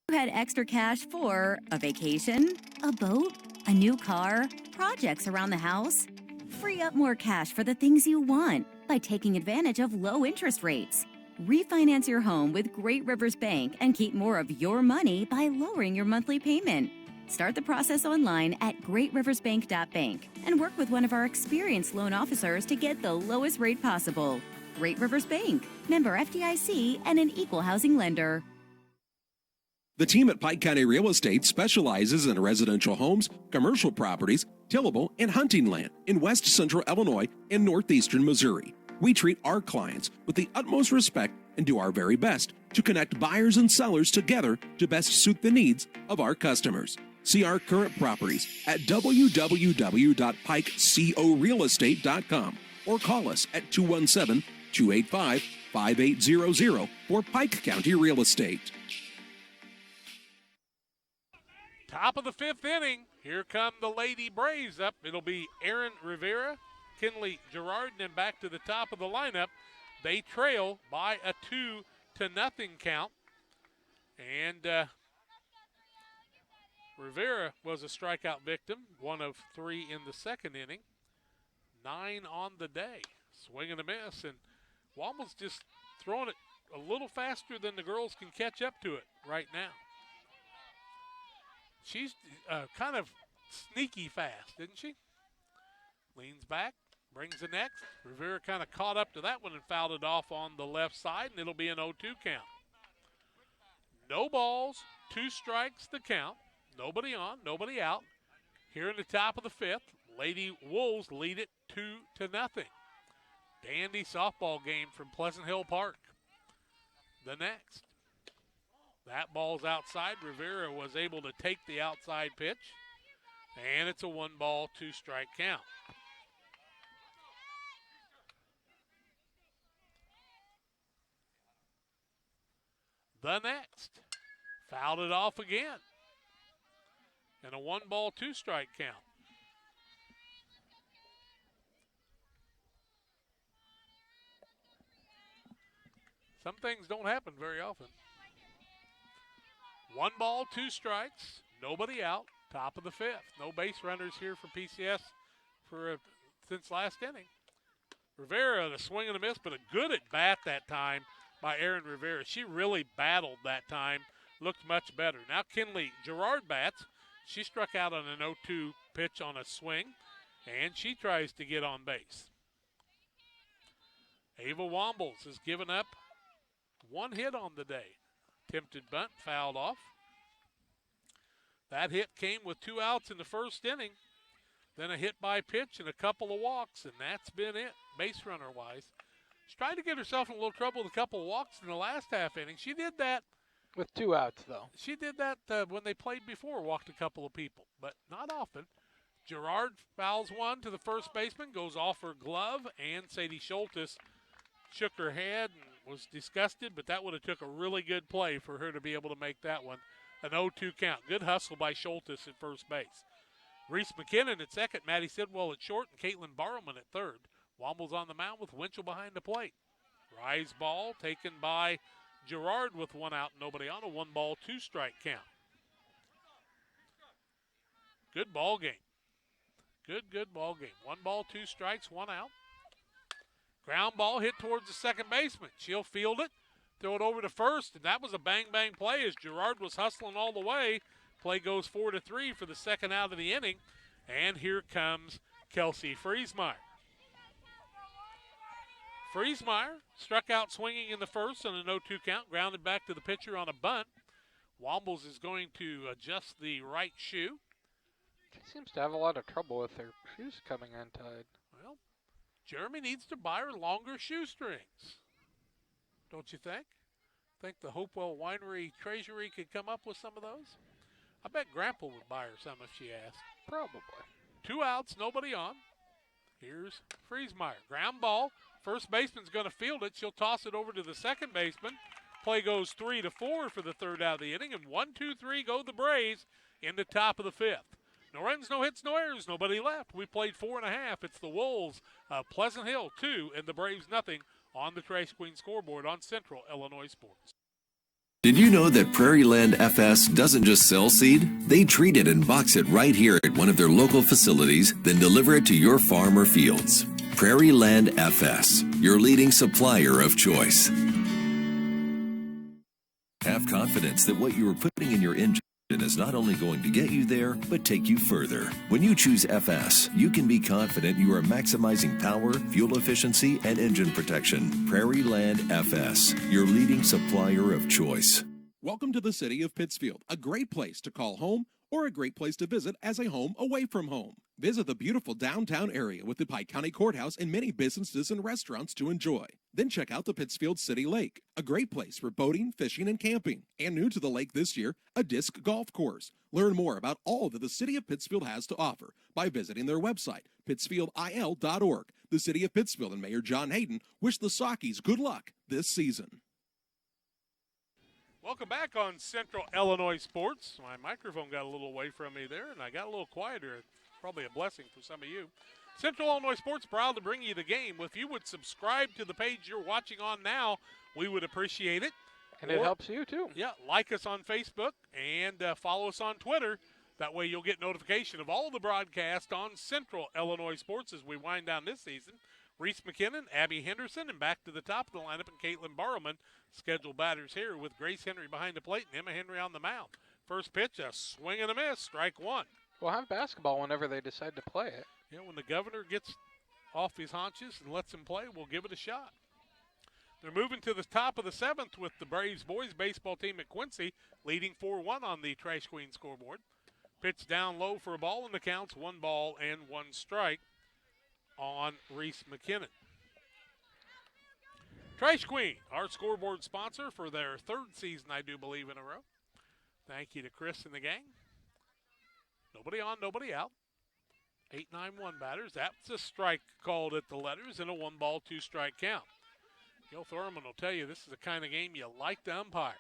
You had extra cash for a vacation, a boat, a new car, projects around the house. Free up more cash for the things you want by taking advantage of low interest rates. Refinance your home with Great Rivers Bank and keep more of your money by lowering your monthly payment. Start the process online at greatriversbank.bank and work with one of our experienced loan officers to get the lowest rate possible. Great Rivers Bank, member FDIC, and an equal housing lender. The team at Pike County Real Estate specializes in residential homes, commercial properties, tillable, and hunting land in west central Illinois and northeastern Missouri. We treat our clients with the utmost respect and do our very best to connect buyers and sellers together to best suit the needs of our customers. See our current properties at www.pikecorealestate.com or call us at 217-285-5800 for Pike County Real Estate. Top of the 5th inning. Here come the Lady Braves up. It'll be Erin Rivera, Kinley Gerard, and then back to the top of the lineup. They trail by a 2-0 count. And Rivera was a strikeout victim, 1 of 3 in the second inning. 9 on the day. Swing and a miss, and Womble's just throwing it a little faster than the girls can catch up to it right now. She's kind of sneaky fast, isn't she? Leans back, brings the next. Rivera kind of caught up to that one and fouled it off on the left side, and it'll be an 0-2 count. No balls, 2 strikes the count. Nobody on, nobody out. Here in the top of the 5th, Lady Wolves lead it 2-0. Dandy softball game from Pleasant Hill Park. The next. That ball's outside. Rivera was able to take the outside pitch. And it's a 1-ball, 2-strike count. The next. Fouled it off again. And a 1-ball, 2-strike count. Some things don't happen very often. 1 ball, 2 strikes, nobody out, top of the 5th. No base runners here for PCS since last inning. Rivera, the swing and a miss, but a good at bat that time by Erin Rivera. She really battled that time, looked much better. Now Kinley Gerard bats. She struck out on an 0-2 pitch on a swing, and she tries to get on base. Ava Wombles has given up 1 hit on the day. Attempted bunt, fouled off. That hit came with 2 outs in the first inning. Then a hit by pitch and a couple of walks, and that's been it, base runner-wise. She's tried to get herself in a little trouble with a couple of walks in the last half inning. She did that. With 2 outs, though. She did that when they played before, walked a couple of people, but not often. Gerard fouls one to the first baseman, goes off her glove, and Sadie Schultes shook her head and was disgusted, but that would have took a really good play for her to be able to make that one an 0-2 count. Good hustle by Schultes at first base. Reese McKinnon at second, Maddie Sidwell at short, and Caitlin Barrowman at third. Wombles on the mound with Winchell behind the plate. Rise ball taken by Gerard with 1 out, nobody on. A 1 ball, 2 strike count. Good ball game. Good ball game. 1 ball, 2 strikes, 1 out. Ground ball hit towards the second baseman. She'll field it, throw it over to first, and that was a bang-bang play as Gerard was hustling all the way. Play goes 4-3 for the second out of the inning, and here comes Kelsey Friesmeyer. Friesmeyer struck out swinging in the first on an 0-2 count, grounded back to the pitcher on a bunt. Wombles is going to adjust the right shoe. She seems to have a lot of trouble with her shoes coming untied. Well, Jeremy needs to buy her longer shoestrings. Don't you think? Think the Hopewell Winery Treasury could come up with some of those? I bet Grandpa would buy her some if she asked. Probably. 2 outs, nobody on. Here's Friesmeyer. Ground ball. First baseman's going to field it. She'll toss it over to the second baseman. Play goes 3-4 for the third out of the inning. And 1-2-3 go the Braves in the top of the 5th. No runs, no hits, no errors, nobody left. We played 4.5. It's the Wolves of Pleasant Hill 2 and the Braves nothing on the Trash Queen scoreboard on Central Illinois Sports. Did you know that Prairie Land FS doesn't just sell seed? They treat it and box it right here at one of their local facilities, then deliver it to your farm or fields. Prairie Land FS, your leading supplier of choice. Have confidence that what you are putting in your engine is not only going to get you there, but take you further. When you choose FS, you can be confident you are maximizing power, fuel efficiency, and engine protection. Prairie Land FS, your leading supplier of choice. Welcome to the city of Pittsfield, a great place to call home or a great place to visit as a home away from home. Visit the beautiful downtown area with the Pike County Courthouse and many businesses and restaurants to enjoy. Then check out the Pittsfield City Lake, a great place for boating, fishing, and camping. And new to the lake this year, a disc golf course. Learn more about all that the city of Pittsfield has to offer by visiting their website, pittsfieldil.org. The city of Pittsfield and Mayor John Hayden wish the Sockies good luck this season. Welcome back on Central Illinois Sports. My microphone got a little away from me there, and I got a little quieter. Probably a blessing for some of you. Central Illinois Sports proud to bring you the game. If you would subscribe to the page you're watching on now, we would appreciate it. And it helps you, too. Yeah, like us on Facebook and follow us on Twitter. That way you'll get notification of all the broadcasts on Central Illinois Sports as we wind down this season. Reese McKinnon, Abby Henderson, and back to the top of the lineup, and Caitlin Barrowman, scheduled batters here with Grace Henry behind the plate and Emma Henry on the mound. First pitch, a swing and a miss, strike one. We'll have basketball whenever they decide to play it. Yeah, when the governor gets off his haunches and lets him play, we'll give it a shot. They're moving to the top of the 7th with the Braves boys baseball team at Quincy leading 4-1 on the Trash Queen scoreboard. Pitch down low for a ball, and the count's 1 ball and 1 strike on Reese McKinnon. Trash Queen, our scoreboard sponsor for their 3rd season, I do believe, in a row. Thank you to Chris and the gang. Nobody on, nobody out. 8-9-1 batters. That's a strike called at the letters and a 1 ball, 2 strike count. Gil Thurman will tell you this is the kind of game you like to umpire.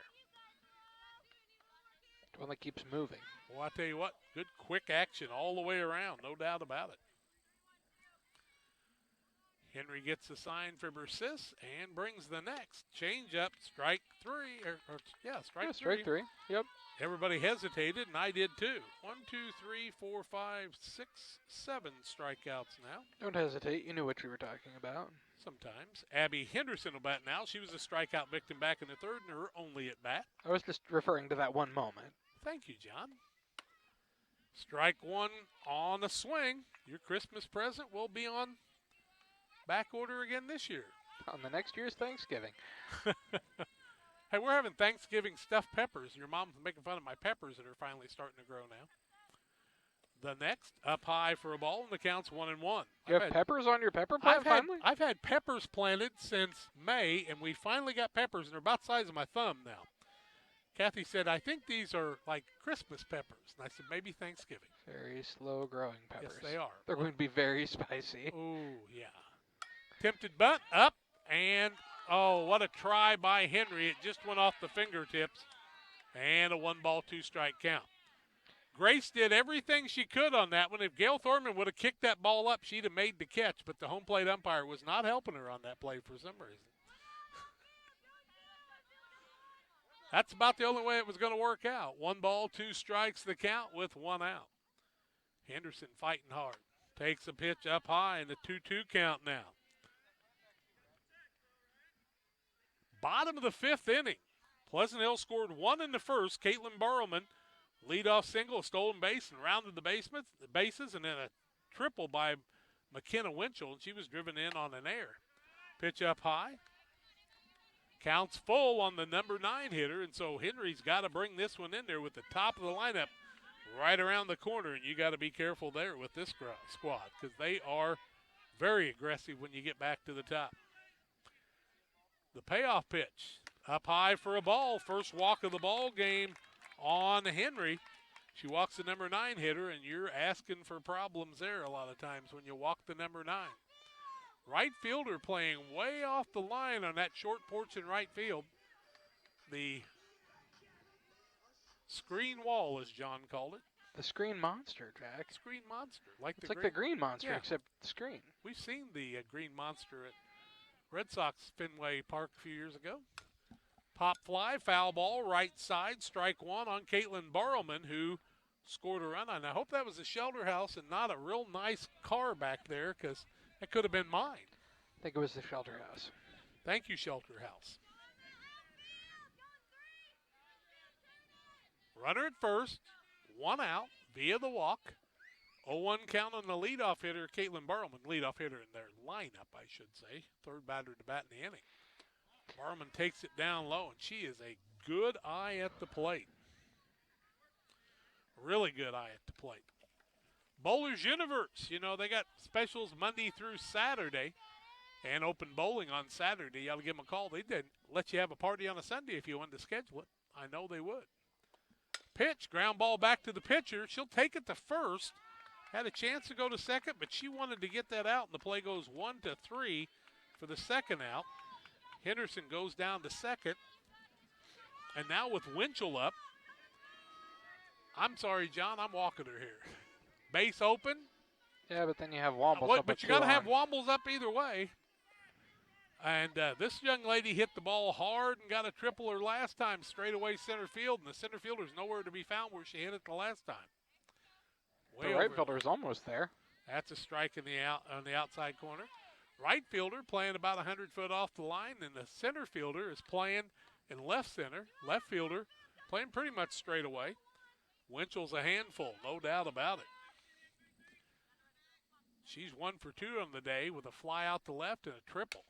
One that keeps moving. Well, I tell you what, good quick action all the way around, no doubt about it. Henry gets the sign for Bersis and brings the next. Change up, strike three. Strike three. Yep. Everybody hesitated, and I did too. 1, 2, 3, 4, 5, 6, 7 strikeouts now. Don't hesitate. You knew what you were talking about. Sometimes. Abby Henderson will bat now. She was a strikeout victim back in the third and her only at bat. I was just referring to that one moment. Thank you, John. Strike one on a swing. Your Christmas present will be on back order again this year. On the next year's Thanksgiving. Hey, we're having Thanksgiving stuffed peppers. Your mom's making fun of my peppers that are finally starting to grow now. The next, up high for a ball, and the count's 1-1. You have peppers on your pepper plant finally? I've had peppers planted since May, and we finally got peppers, and they're about the size of my thumb now. Kathy said, I think these are like Christmas peppers. And I said, maybe Thanksgiving. Very slow growing peppers. Yes, they are. They're going to be very spicy. Oh, yeah. Tempted bunt, up, and what a try by Henry. It just went off the fingertips. And a 1-2 strike count. Grace did everything she could on that one. If Gail Thorman would have kicked that ball up, she'd have made the catch. But the home plate umpire was not helping her on that play for some reason. That's about the only way it was going to work out. 1-2 strikes the count with 1 out. Henderson fighting hard. Takes a pitch up high in the 2-2 count now. Bottom of the 5th inning. Pleasant Hill scored 1 in the first. Caitlin Burrowman, leadoff single, stolen base, and rounded the bases, and then a triple by McKenna Winchell, and she was driven in on an error. Pitch up high. Counts full on the number 9 hitter, and so Henry's got to bring this one in there with the top of the lineup right around the corner, and you got to be careful there with this squad because they are very aggressive when you get back to the top. The payoff pitch up high for a ball. First walk of the ball game on Henry. She walks the number 9 hitter, and you're asking for problems there a lot of times when you walk the number 9. Right fielder playing way off the line on that short porch in right field. The screen wall, as John called it. The screen monster, Jack. Screen monster. It's like the green monster, except screen. We've seen the green monster at Red Sox Fenway Park a few years ago. Pop fly, foul ball, right side, strike one on Caitlin Burrowman, who scored a run. And I hope that was a shelter house and not a real nice car back there, because that could have been mine. I think it was the shelter house. Thank you, shelter house. Runner at first, 1 out via the walk. 0-1 count on the leadoff hitter, Caitlin Burrowman. Leadoff hitter in their lineup, I should say. Third batter to bat in the inning. Burrowman takes it down low, and she is a good eye at the plate. Really good eye at the plate. Bowlers Universe, they got specials Monday through Saturday and open bowling on Saturday. You ought to give them a call. They didn't let you have a party on a Sunday if you wanted to schedule it. I know they would. Pitch, ground ball back to the pitcher. She'll take it to first. Had a chance to go to second, but she wanted to get that out, and the play goes 1-3 for the second out. Henderson goes down to second. And now with Winchell up, I'm sorry, John, I'm walking her here. Base open. Yeah, but then you have Wombles up. But you got to have Wombles up either way. And this young lady hit the ball hard and got a triple her last time, straight away center field, and the center fielder's nowhere to be found where she hit it the last time. The right fielder's almost there. That's a strike on the outside corner. Right fielder playing about 100 foot off the line, and the center fielder is playing in left center. Left fielder playing pretty much straight away. Winchell's a handful, no doubt about it. She's 1 for 2 on the day with a fly out to left and a triple.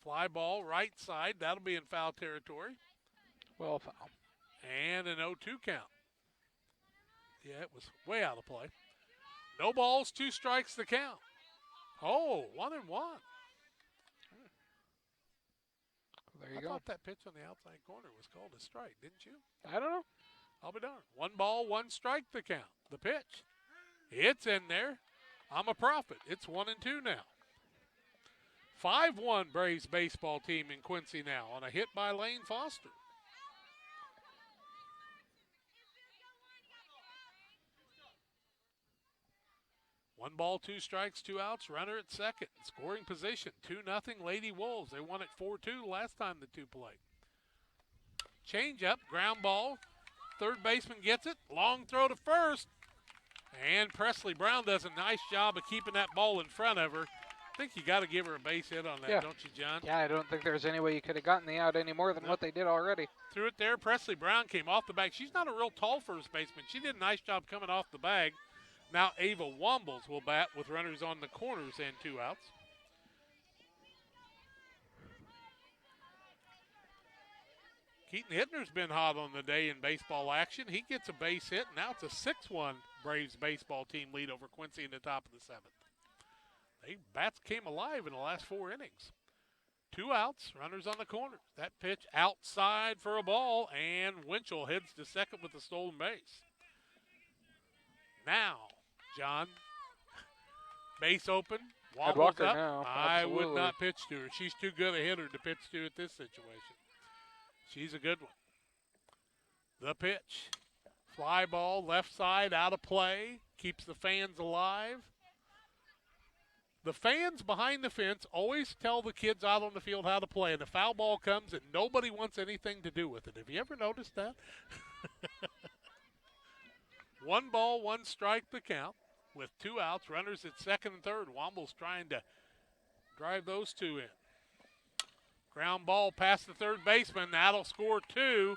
Fly ball right side, that'll be in foul territory. Well, foul. And an 0-2 count. Yeah, it was way out of play. No balls, 2 strikes the count. Oh, 1-1. There you I go. thought that pitch on the outside corner was called a strike, didn't you? I don't know. I'll be darned. 1 ball, 1 strike the count. The pitch. It's in there. I'm a prophet. It's 1-2 now. 5-1 Braves baseball team in Quincy now on a hit by Lane Foster. 1 ball, 2 strikes, 2 outs, runner at second. Scoring position, 2-0 Lady Wolves. They won it 4-2 last time the two played. Change up, ground ball. Third baseman gets it. Long throw to first. And Presley Brown does a nice job of keeping that ball in front of her. I think you got to give her a base hit on that, don't you, John? Yeah, I don't think there's any way you could have gotten the out any more than what they did already. Threw it there. Presley Brown came off the bag. She's not a real tall first baseman. She did a nice job coming off the bag. Now Ava Wombles will bat with runners on the corners and 2 outs. Keaton Hittner's been hot on the day in baseball action. He gets a base hit. Now it's a 6-1 Braves baseball team lead over Quincy in the top of the 7th. Bats came alive in the last 4 innings. 2 outs, runners on the corners. That pitch outside for a ball, and Winchell heads to second with a stolen base. Now, John, base open, wobbles up. Now. I would not pitch to her. She's too good a hitter to pitch to at this situation. She's a good one. The pitch. Fly ball, left side, out of play. Keeps the fans alive. The fans behind the fence always tell the kids out on the field how to play, and the foul ball comes and nobody wants anything to do with it. Have you ever noticed that? 1 ball, 1 strike the count with 2 outs. Runners at second and third. Womble's trying to drive those 2 in. Ground ball past the third baseman. That'll score 2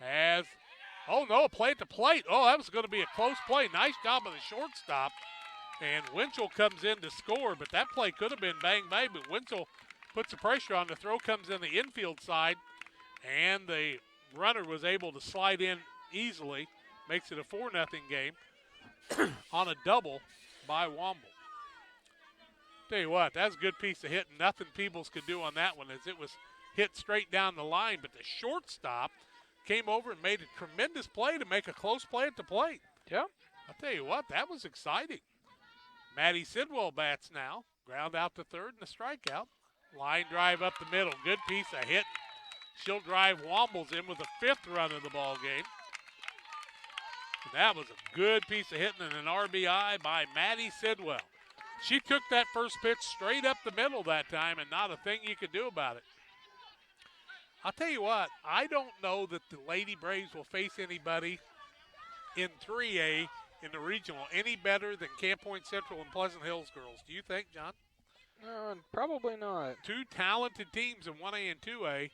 as, oh no, play at the plate. Oh, that was going to be a close play. Nice job of the shortstop. And Winchell comes in to score, but that play could have been bang bang, but Winchell puts the pressure on. The throw comes in the infield side, and the runner was able to slide in easily. Makes it a 4-0 game on a double by Womble. Tell you what, that's a good piece of hitting. Nothing Peebles could do on that one as it was hit straight down the line, but the shortstop came over and made a tremendous play to make a close play at the plate. Yeah. I'll tell you what, that was exciting. Maddie Sidwell bats now. Ground out to third and a strikeout. Line drive up the middle. Good piece of hitting. She'll drive Wombles in with the 5th run of the ball game. And that was a good piece of hitting and an RBI by Maddie Sidwell. She took that first pitch straight up the middle that time and not a thing you could do about it. I'll tell you what, I don't know that the Lady Braves will face anybody in 3A in the regional any better than Camp Point Central and Pleasant Hills girls. Do you think, John? Probably not. 2 talented teams in 1A and 2A,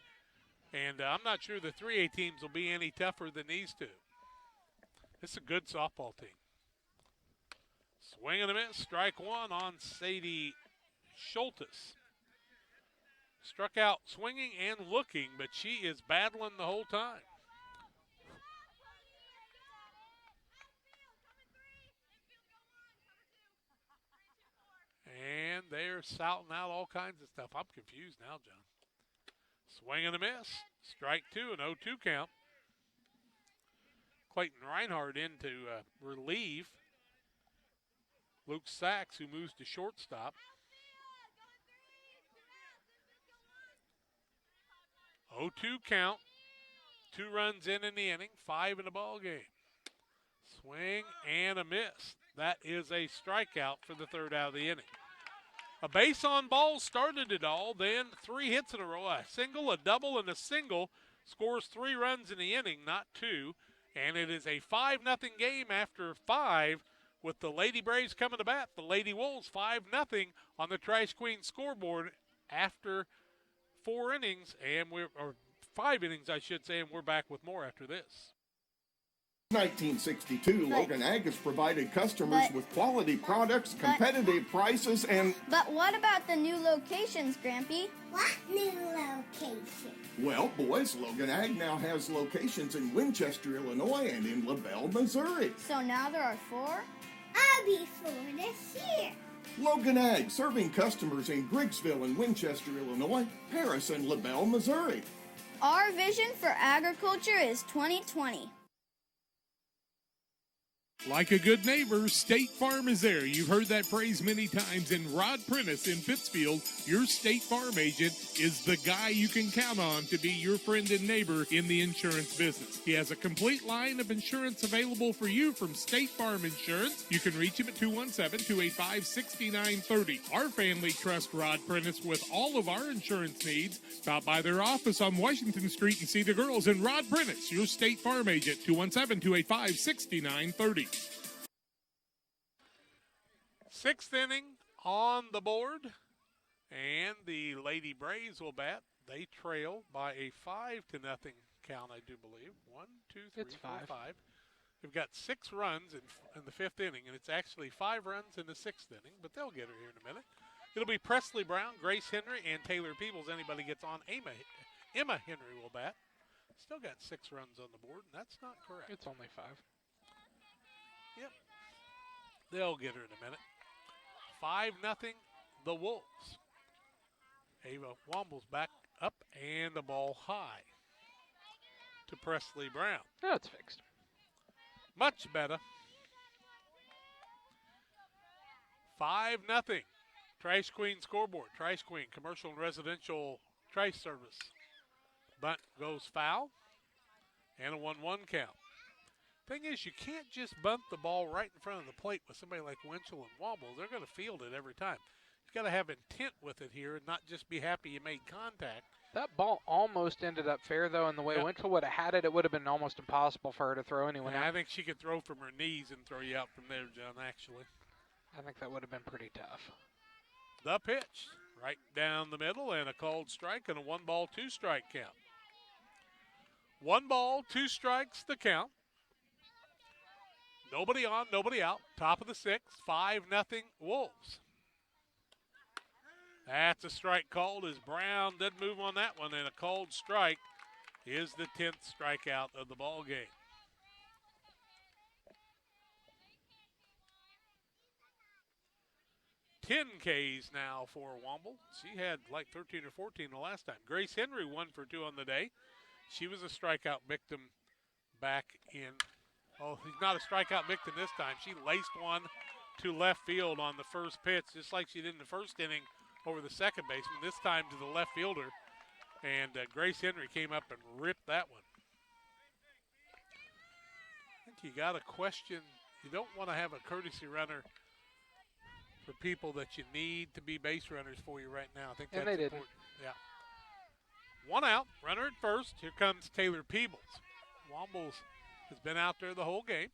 and I'm not sure the 3A teams will be any tougher than these 2. This is a good softball team. Swing and a miss, strike 1 on Sadie Schultes. Struck out swinging and looking, but she is battling the whole time. And they're shouting out all kinds of stuff. I'm confused now, John. Swing and a miss. Strike 2, an 0-2 count. Clayton Reinhardt in to relieve Luke Sachs, who moves to shortstop. 0-2 count. 2 runs in the inning, 5 in the ball game. Swing and a miss. That is a strikeout for the 3rd out of the inning. A base on ball started it all, then 3 hits in a row, a single, a double, and a single. Scores 3 runs in the inning, not 2. And it is a 5-0 game after 5 with the Lady Braves coming to bat. The Lady Wolves 5-0 on the Trash Queen scoreboard after 4 innings, or 5 innings, I should say, and we're back with more after this. 1962, Logan Ag has provided customers with quality products, competitive prices, and... But what about the new locations, Grampy? What new location? Well, boys, Logan Ag now has locations in Winchester, Illinois, and in LaBelle, Missouri. So now there are 4? I'll be 4 this year. Logan Ag, serving customers in Griggsville and Winchester, Illinois, Paris, and LaBelle, Missouri. Our vision for agriculture is 2020. Like a good neighbor, State Farm is there. You've heard that phrase many times. And Rod Prentice in Pittsfield, your State Farm agent, is the guy you can count on to be your friend and neighbor in the insurance business. He has a complete line of insurance available for you from State Farm Insurance. You can reach him at 217-285-6930. Our family trusts Rod Prentice with all of our insurance needs. Stop by their office on Washington Street and see the girls. And Rod Prentice, your State Farm agent, 217-285-6930. Sixth inning on the board, and the Lady Braves will bat. They trail by a 5-0 count, I do believe. 1, 2, 3, It's 4, five. 5. They've got 6 runs in the 5th inning, and it's actually 5 runs in the 6th inning, but they'll get her here in a minute. It'll be Presley Brown, Grace Henry, and Taylor Peebles. Anybody gets on, Emma Henry will bat. Still got 6 runs on the board, and that's not correct. It's only 5. Yep. They'll get her in a minute. 5-0, the Wolves. Ava Womble's back up, and the ball high to Presley Brown. No, it's fixed. Much better. 5-0. Trash Queen scoreboard. Trash Queen, commercial and residential trash service. Bunt goes foul, and a 1-1 count. Thing is, you can't just bunt the ball right in front of the plate with somebody like Winchell and Womble. They're going to field it every time. You've got to have intent with it here and not just be happy you made contact. That ball almost ended up fair, though, and the way Winchell would have had it, it would have been almost impossible for her to throw anyone Yeah, out. I think she could throw from her knees and throw you out from there, John, actually. I think that would have been pretty tough. The pitch, right down the middle, and a called strike and a 1-ball, 2-strike count. 1 ball, 2 strikes, the count. Nobody on, nobody out. Top of the 6th, 5-0 Wolves. That's a strike called as Brown did move on that one, and a called strike is the 10th strikeout of the ball game. Ten Ks now for Womble. She had like 13 or 14 the last time. Grace Henry 1 for 2 on the day. She was a strikeout victim back in. Oh, he's not a strikeout victim this time. She laced one to left field on the first pitch, just like she did in the first inning over the second baseman, this time to the left fielder. And Grace Henry came up and ripped that one. I think you got to question. You don't want to have a courtesy runner for people that you need to be base runners for you right now. I think that's And they important. Yeah. 1 out, runner at first. Here comes Taylor Peebles. Wombles has been out there the whole game.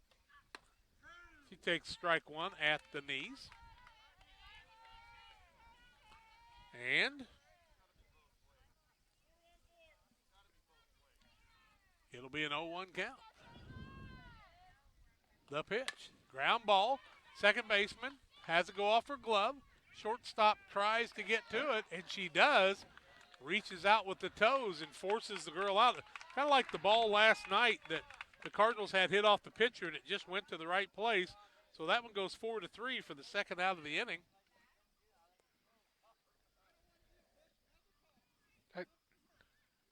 She takes strike 1 at the knees. And it'll be an 0-1 count. The pitch. Ground ball. Second baseman has to go off her glove. Shortstop tries to get to it, and she does. Reaches out with the toes and forces the girl out. Kind of like the ball last night that the Cardinals had hit off the pitcher, and it just went to the right place. So that one goes 4-3 for the second out of the inning.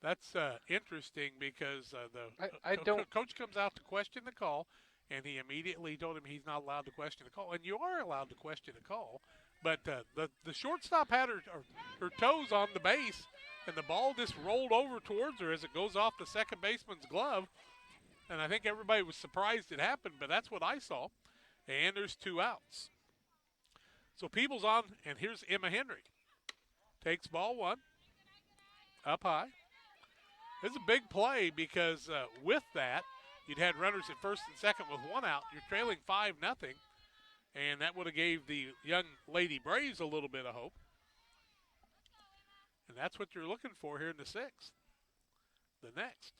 That's interesting because the coach comes out to question the call, and he immediately told him he's not allowed to question the call. And you are allowed to question the call, but the shortstop had her toes on the base, and the ball just rolled over towards her as it goes off the second baseman's glove. And I think everybody was surprised it happened, but that's what I saw. And there's 2 outs. So Peebles on, and here's Emma Henry. Takes ball 1, up high. This is a big play because with that, you'd had runners at first and second with 1 out. You're trailing 5-0, and that would have gave the young Lady Braves a little bit of hope. And that's what you're looking for here in the 6th. The next.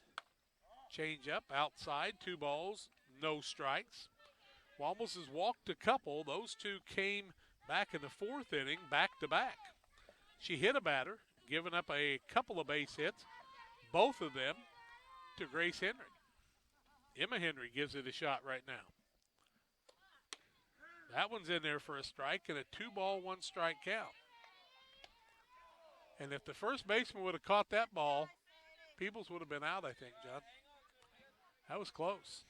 Change up outside, 2 balls, no strikes. Wombles has walked a couple. Those 2 came back in the 4th inning, back to back. She hit a batter, giving up a couple of base hits, both of them to Grace Henry. Emma Henry gives it a shot right now. That one's in there for a strike and a 2-ball, 1-strike count. And if the first baseman would have caught that ball, Peebles would have been out, I think, John. That was close.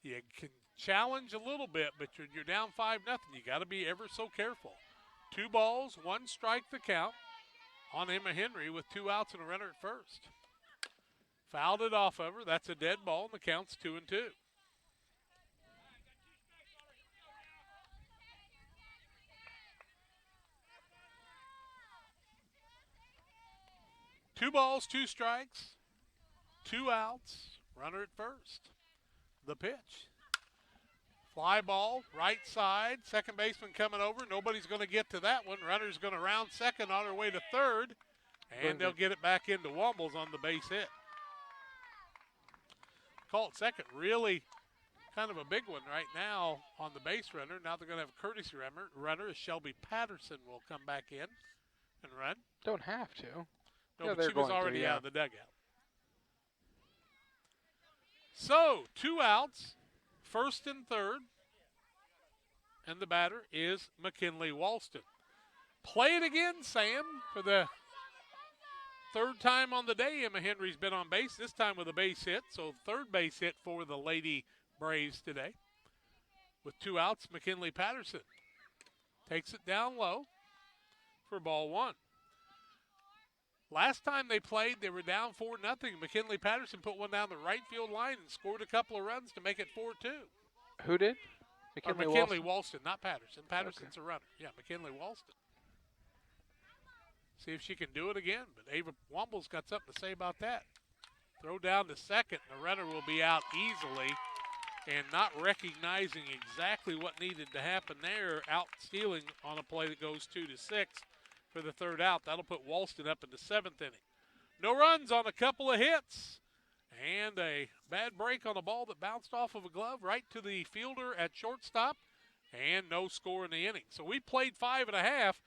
You can challenge a little bit, but you're down 5-0. You got to be ever so careful. 2 balls, 1 strike the count on Emma Henry with 2 outs and a runner at first. Fouled it off of her. That's a dead ball, and the count's 2-2. Two balls, 2 strikes, 2 outs, runner at first. The pitch. Fly ball, right side, second baseman coming over. Nobody's going to get to that one. Runner's going to round second on her way to third, and they'll get it back into Wombles on the base hit. Call it second. Really kind of a big one right now on the base runner. Now they're going to have a courtesy runner as Shelby Patterson will come back in and run. Don't have to. No, Yeah, but she was already yeah. out of the dugout. So, 2 outs, first and third, and the batter is McKinley Walston. Play it again, Sam, for the third time on the day. Emma Henry's been on base, this time with a base hit, so third base hit for the Lady Braves today. With 2 outs, McKinley Patterson takes it down low for ball 1. Last time they played, they were down 4-0. McKinley Patterson put one down the right field line and scored a couple of runs to make it 4-2. Who did? McKinley Walston, not Patterson. Patterson's a runner. Yeah, McKinley Walston. See if she can do it again. But Ava Womble's got something to say about that. Throw down to second. The runner will be out easily. And not recognizing exactly what needed to happen there, out stealing on a play that goes 2-6. For the third out. That'll put Walston up in the 7th inning. No runs on a couple of hits. And a bad break on a ball that bounced off of a glove right to the fielder at shortstop. And no score in the inning. So we played 5.5.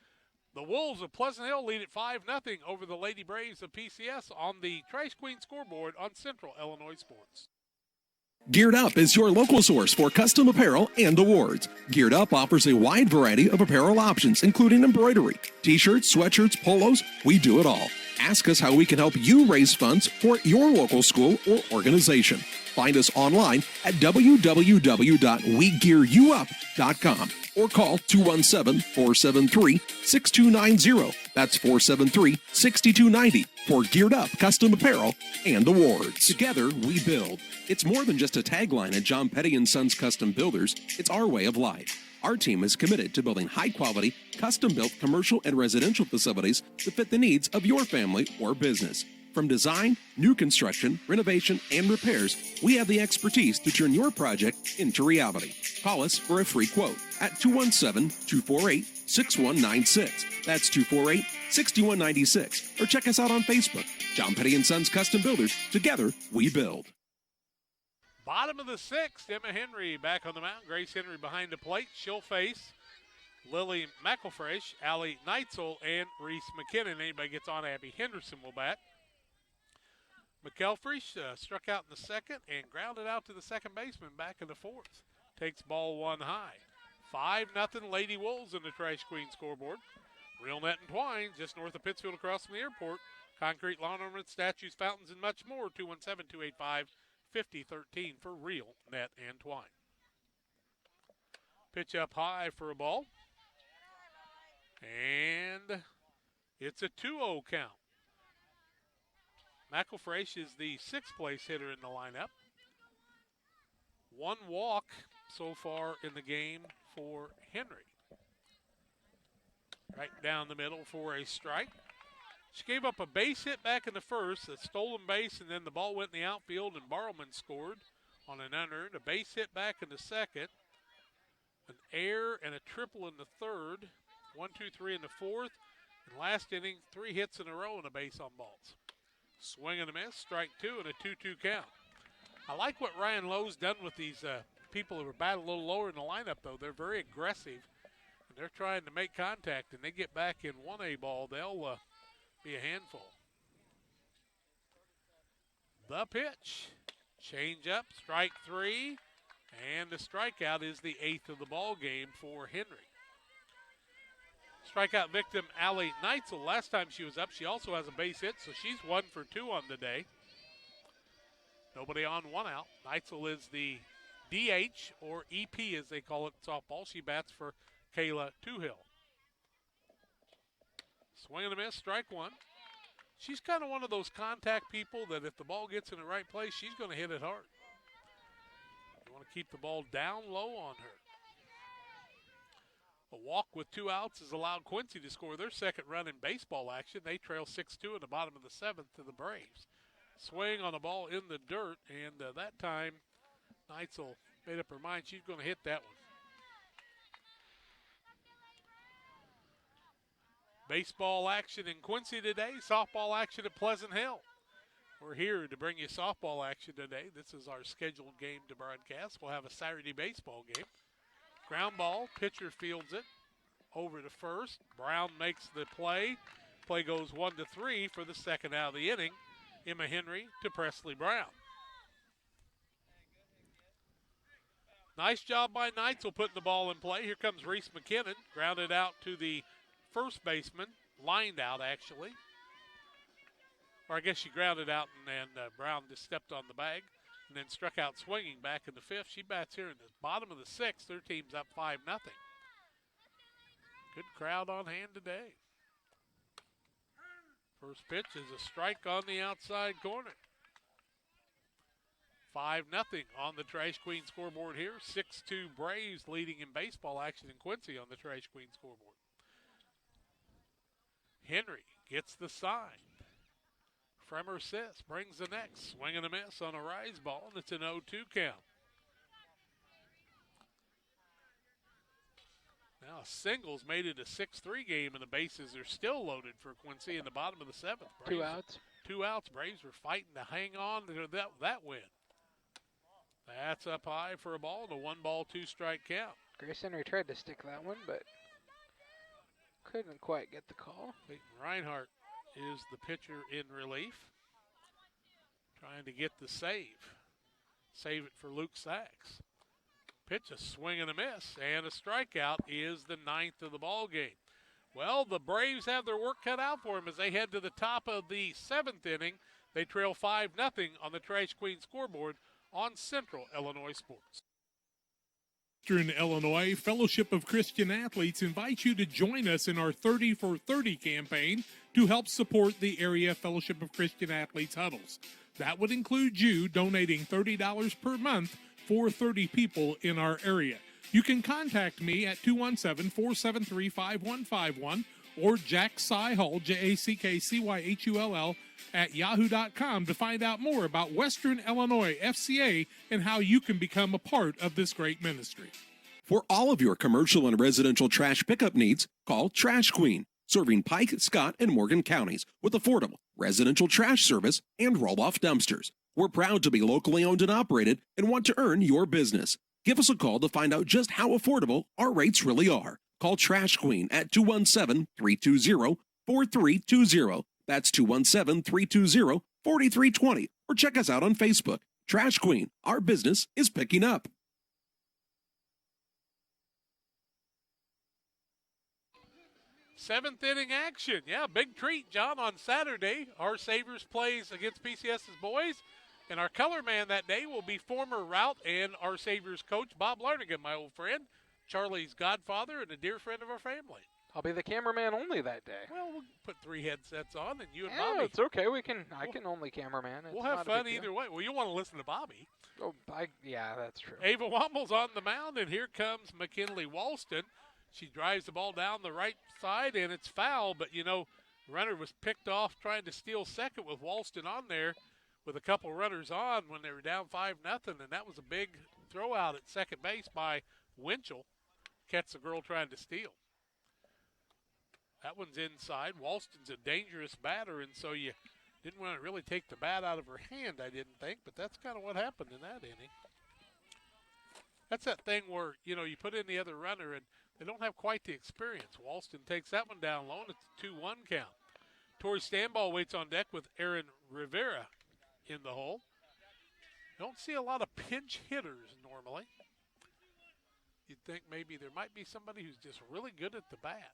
The Wolves of Pleasant Hill lead at 5-0 over the Lady Braves of PCS on the Trash Queen scoreboard on Central Illinois Sports. Geared Up is your local source for custom apparel and awards. Geared Up offers a wide variety of apparel options, including embroidery, t-shirts, sweatshirts, polos. We do it all. Ask us how we can help you raise funds for your local school or organization. Find us online at www.wegearyouup.com or call 217-473-6290. That's 473-6290 for Geared Up custom apparel and awards. Together, we build. It's more than just a tagline at John Petty & Sons Custom Builders. It's our way of life. Our team is committed to building high-quality, custom-built commercial and residential facilities to fit the needs of your family or business. From design, new construction, renovation, and repairs, we have the expertise to turn your project into reality. Call us for a free quote at 217-248-6196. That's 248-6196. Or check us out on Facebook. John Petty & Sons Custom Builders. Together, we build. Bottom of the 6th, Emma Henry back on the mound. Grace Henry behind the plate. She'll face Lily McElfresh, Allie Neitzel, and Reese McKinnon. Anybody gets on, Abby Henderson will bat. McElfresh struck out in the second and grounded out to the second baseman back in the 4th. Takes ball 1 high. 5-0 Lady Wolves in the Trash Queen scoreboard. Real Net and Twine, just north of Pittsfield across from the airport. Concrete lawn ornaments, statues, fountains, and much more. 217-285-5013 for Real Net and Twine. Pitch up high for a ball. And it's a 2-0 count. McElfresh is the 6th place hitter in the lineup. 1 walk so far in the game for Henry. Right down the middle for a strike. She gave up a base hit back in the first, a stolen base, and then the ball went in the outfield, and Barrowman scored on an unearned. A base hit back in the second, an error and a triple in the third, 1, 2, 3 in the fourth, and last inning, 3 hits in a row and a base on balls. Swing and a miss, strike 2, and a 2-2 count. I like what Ryan Lowe's done with these people who are batting a little lower in the lineup, though. They're very aggressive, and they're trying to make contact, and they get back in 1A ball, they'll be a handful. The pitch. Change up, strike 3, and the strikeout is the 8th of the ball game for Henry. Strikeout victim Allie Neitzel. Last time she was up, she also has a base hit, so she's 1 for 2 on the day. Nobody on, 1 out. Neitzel is the DH, or EP as they call it in softball. She bats for Kayla Toohill. Swing and a miss, strike one. She's kind of one of those contact people that if the ball gets in the right place, she's going to hit it hard. You want to keep the ball down low on her. A walk with 2 outs has allowed Quincy to score their second run in baseball action. They trail 6-2 in the bottom of the 7th to the Braves. Swing on the ball in the dirt, and that time Neitzel made up her mind she's going to hit that one. Baseball action in Quincy today, softball action at Pleasant Hill. We're here to bring you softball action today. This is our scheduled game to broadcast. We'll have a Saturday baseball game. Ground ball, pitcher fields it over to first. Brown makes the play. Play goes 1-3 for the second out of the inning. Emma Henry to Presley Brown. Nice job by Neitzel putting the ball in play. Here comes Reese McKinnon, grounded out to the first baseman, lined out actually. Or I guess she grounded out and Brown just stepped on the bag and then struck out swinging back in the 5th. She bats here in the bottom of the 6th. Their team's up 5-0. Good crowd on hand today. First pitch is a strike on the outside corner. 5-0 on the Trash Queen scoreboard here. 6-2 Braves leading in baseball action in Quincy on the Trash Queen scoreboard. Henry gets the sign. Fremer sits, brings the next. Swing and a miss on a rise ball, and it's an 0-2 count. Now singles made it a 6-3 game, and the bases are still loaded for Quincy in the bottom of the 7th. Braves, 2 outs. 2 outs. Braves were fighting to hang on to that win. That's up high for a ball, and a 1-ball, 2-strike count. Grace Henry tried to stick that one, but couldn't quite get the call. Peyton Reinhardt is the pitcher in relief, trying to get the save. Save it for Luke Sachs. Pitch, a swing and a miss, and a strikeout is the 9th of the ball game. Well, the Braves have their work cut out for them as they head to the top of the 7th inning. They trail 5-0 on the Trash Queen scoreboard on Central Illinois Sports. Western Illinois Fellowship of Christian Athletes invites you to join us in our 30 for 30 campaign to help support the area Fellowship of Christian Athletes huddles. That would include you donating $30 per month for 30 people in our area. You can contact me at 217-473-5151 or Jack Cyhull, JackCyhull, at yahoo.com to find out more about Western Illinois FCA and how you can become a part of this great ministry. For all of your commercial and residential trash pickup needs, call Trash Queen, serving Pike, Scott, and Morgan counties with affordable residential trash service and roll-off dumpsters. We're proud to be locally owned and operated and want to earn your business. Give us a call to find out just how affordable our rates really are. Call Trash Queen at 217-320-4320. That's 217-320-4320. Or check us out on Facebook. Trash Queen, our business is picking up. Seventh inning action. Yeah, big treat, John, on Saturday. Our Savers plays against PCS's boys. And our color man that day will be former Route and our Savers coach, Bob Larnigan, my old friend, Charlie's godfather and a dear friend of our family. I'll be the cameraman only that day. Well, we'll put 3 headsets on, and you and Yeah, Bobby. It's okay. I can only cameraman. We'll have fun either way. Well, you want to listen to Bobby. Oh, yeah, that's true. Ava Womble's on the mound, and here comes McKinley Walston. She drives the ball down the right side, and it's foul. But, you know, the runner was picked off trying to steal second with Walston on there with a couple runners on when they were down 5-0, and that was a big throw out at second base by Winchell. Catch the girl trying to steal. That one's inside. Walston's a dangerous batter, and so you didn't want to really take the bat out of her hand, I didn't think, but that's kind of what happened in that inning. That's that thing where, you know, you put in the other runner, and they don't have quite the experience. Walston takes that one down low, and it's a 2-1 count. Tori Stanball waits on deck with Aaron Rivera in the hole. Don't see a lot of pinch hitters normally. You'd think maybe there might be somebody who's just really good at the bat.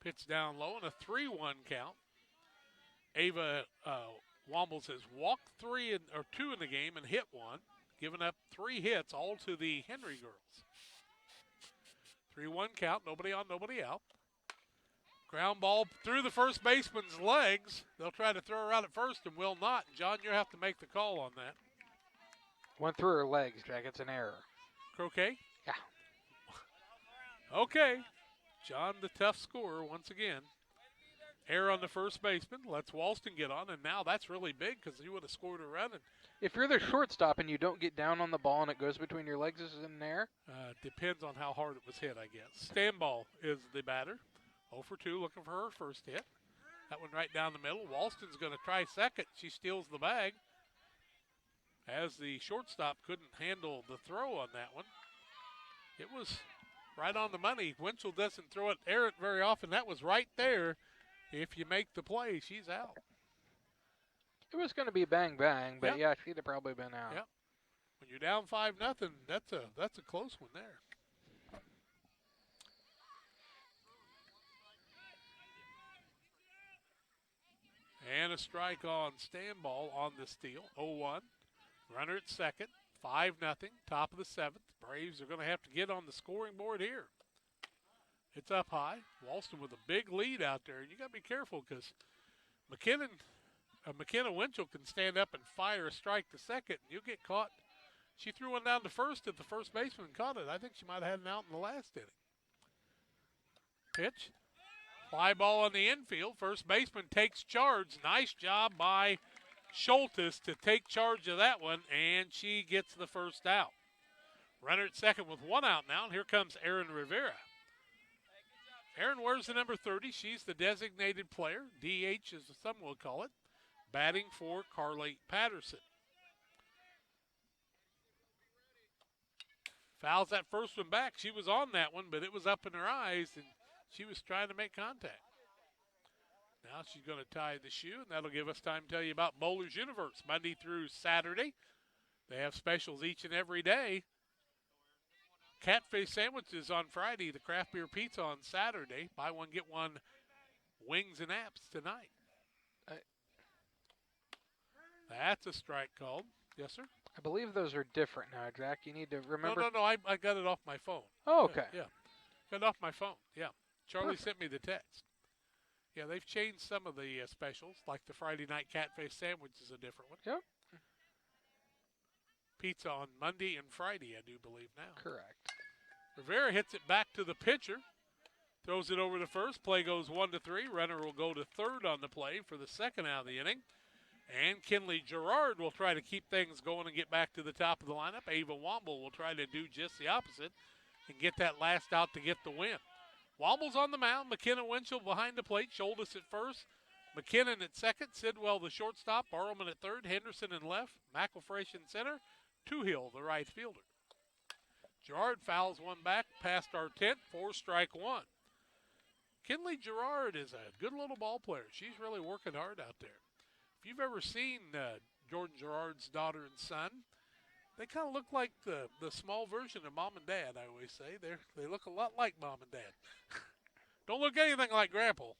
Pitch down low and a 3-1 count. Ava Wombles has walked 2 in the game and hit 1. giving up 3 hits, all to the Henry girls. 3-1 count, nobody on, nobody out. Ground ball through the first baseman's legs. They'll try to throw her out at first and will not. John, you have to make the call on that. Went through her legs, Jack. It's an error. Croquet? Yeah. Okay. John, the tough scorer, once again. Error on the first baseman. Lets Walston get on, and now that's really big because he would have scored a run. And if you're the shortstop and you don't get down on the ball and it goes between your legs, is it an error? Depends on how hard it was hit, I guess. Standball is the batter. 0 for 2, looking for her first hit. That one right down the middle. Walston's going to try second. She steals the bag, as the shortstop couldn't handle the throw on that one. It was right on the money. Winchell doesn't throw it errant very often. That was right there. If you make the play, she's out. It was going to be bang bang, but Yep. yeah, she'd have probably been out. Yep. When you're down 5-0, that's a close one there. And a strike on Standball on the steal. 0-1. Runner at second. 5-0. Top of the 7th. Braves are going to have to get on the scoring board here. It's up high. Walston with a big lead out there. And you got to be careful because McKenna Winchell can stand up and fire a strike to second, and you'll get caught. She threw one down to first if the first baseman caught it. I think she might have had an out in the last inning. Pitch. Fly ball on the infield. First baseman takes charge. Nice job by Schultes to take charge of that one, and she gets the first out. Runner at second with 1 out now, and here comes Erin Rivera. Erin wears the number 30. She's the designated player. DH, as some will call it. Batting for Carly Patterson. Fouls that first one back. She was on that one, but it was up in her eyes, and she was trying to make contact. Now she's going to tie the shoe, and that'll give us time to tell you about Bowler's Universe. Monday through Saturday, they have specials each and every day. Catfish sandwiches on Friday, the craft beer pizza on Saturday. Buy one, get one, wings and apps tonight. That's a strike called. Yes, sir? I believe those are different now, Jack. You need to remember. No, I got it off my phone. Oh, okay. Yeah. Got it off my phone, yeah. Charlie Perfect. sent me the text. Yeah, they've changed some of the specials, like the Friday night catfish sandwich is a different one. Yep. Pizza on Monday and Friday, I do believe now. Correct. Rivera hits it back to the pitcher. Throws it over to first. Play goes 1-3. Runner will go to third on the play for the second out of the inning. And Kinley Gerard will try to keep things going and get back to the top of the lineup. Ava Womble will try to do just the opposite and get that last out to get the win. Womble's on the mound. McKenna Winchell behind the plate. Schultes at first. McKinnon at second. Sidwell the shortstop. Barrowman at third. Henderson in left. McElfresh in center. Toohill the right fielder. Gerard fouls one back past our tent. 4 strike 1. Kinley Gerard is a good little ball player. She's really working hard out there. If you've ever seen Jordan Gerard's daughter and son, they kind of look like the small version of mom and dad, I always say. They look a lot like mom and dad. Don't look anything like Grandpa.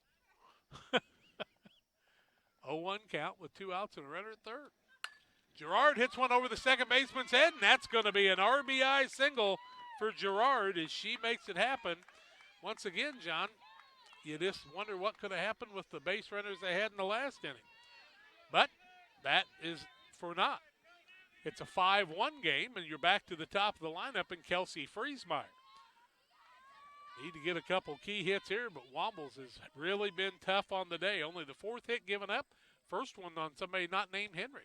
0-1 count with 2 outs and a runner at third. Gerard hits one over the second baseman's head, and that's going to be an RBI single for Gerard as she makes it happen. Once again, John, you just wonder what could have happened with the base runners they had in the last inning. But that is for naught. It's a 5-1 game, and you're back to the top of the lineup in Kelsey Friesmeyer. Need to get a couple key hits here, but Wombles has really been tough on the day. Only the 4th hit given up. First one on somebody not named Henry.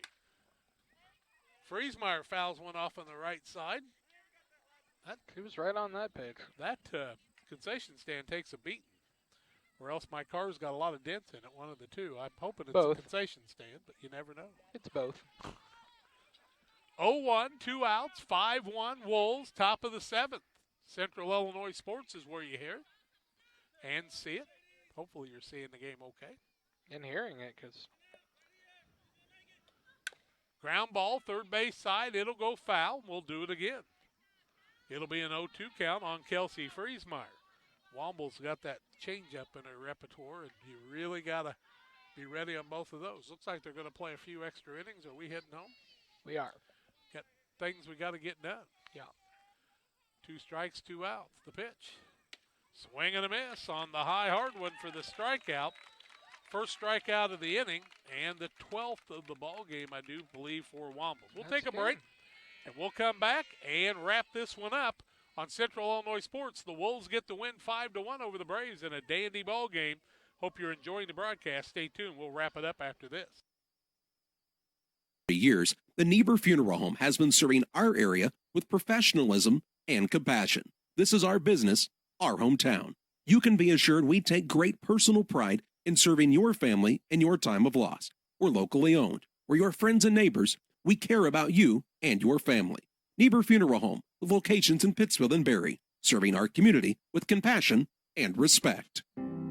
Friesmeyer fouls one off on the right side. He was right on that pitch. That concession stand takes a beating, or else my car's got a lot of dents in it, one of the two. I'm hoping it's Both. a concession stand, but you never know. It's both. 0-1, 2 outs, 5-1 Wolves, top of the 7th. Central Illinois Sports is where you hear it and see it. Hopefully you're seeing the game okay. And hearing it, because ground ball, third base side, it'll go foul. We'll do it again. It'll be an 0-2 count on Kelsey Friesmeyer. Womble's got that changeup in her repertoire, and you really got to be ready on both of those. Looks like they're going to play a few extra innings. Are we heading home? we are. Got things we got to get done. Yeah. 2 strikes, 2 outs. The pitch. Swing and a miss on the high hard one for the strikeout. First strikeout of the inning and the 12th of the ball game, I do believe, for Wombles. We'll take a break, and we'll come back and wrap this one up on Central Illinois Sports. The Wolves get the win 5-1 over the Braves in a dandy ball game. Hope you're enjoying the broadcast. Stay tuned. We'll wrap it up after this. For years, the Niebuhr Funeral Home has been serving our area with professionalism and compassion. This is our business, our hometown. You can be assured we take great personal pride in serving your family in your time of loss. We're locally owned. We're your friends and neighbors. We care about you and your family. Niebuhr Funeral Home, with locations in Pittsfield and Barry, serving our community with compassion and respect.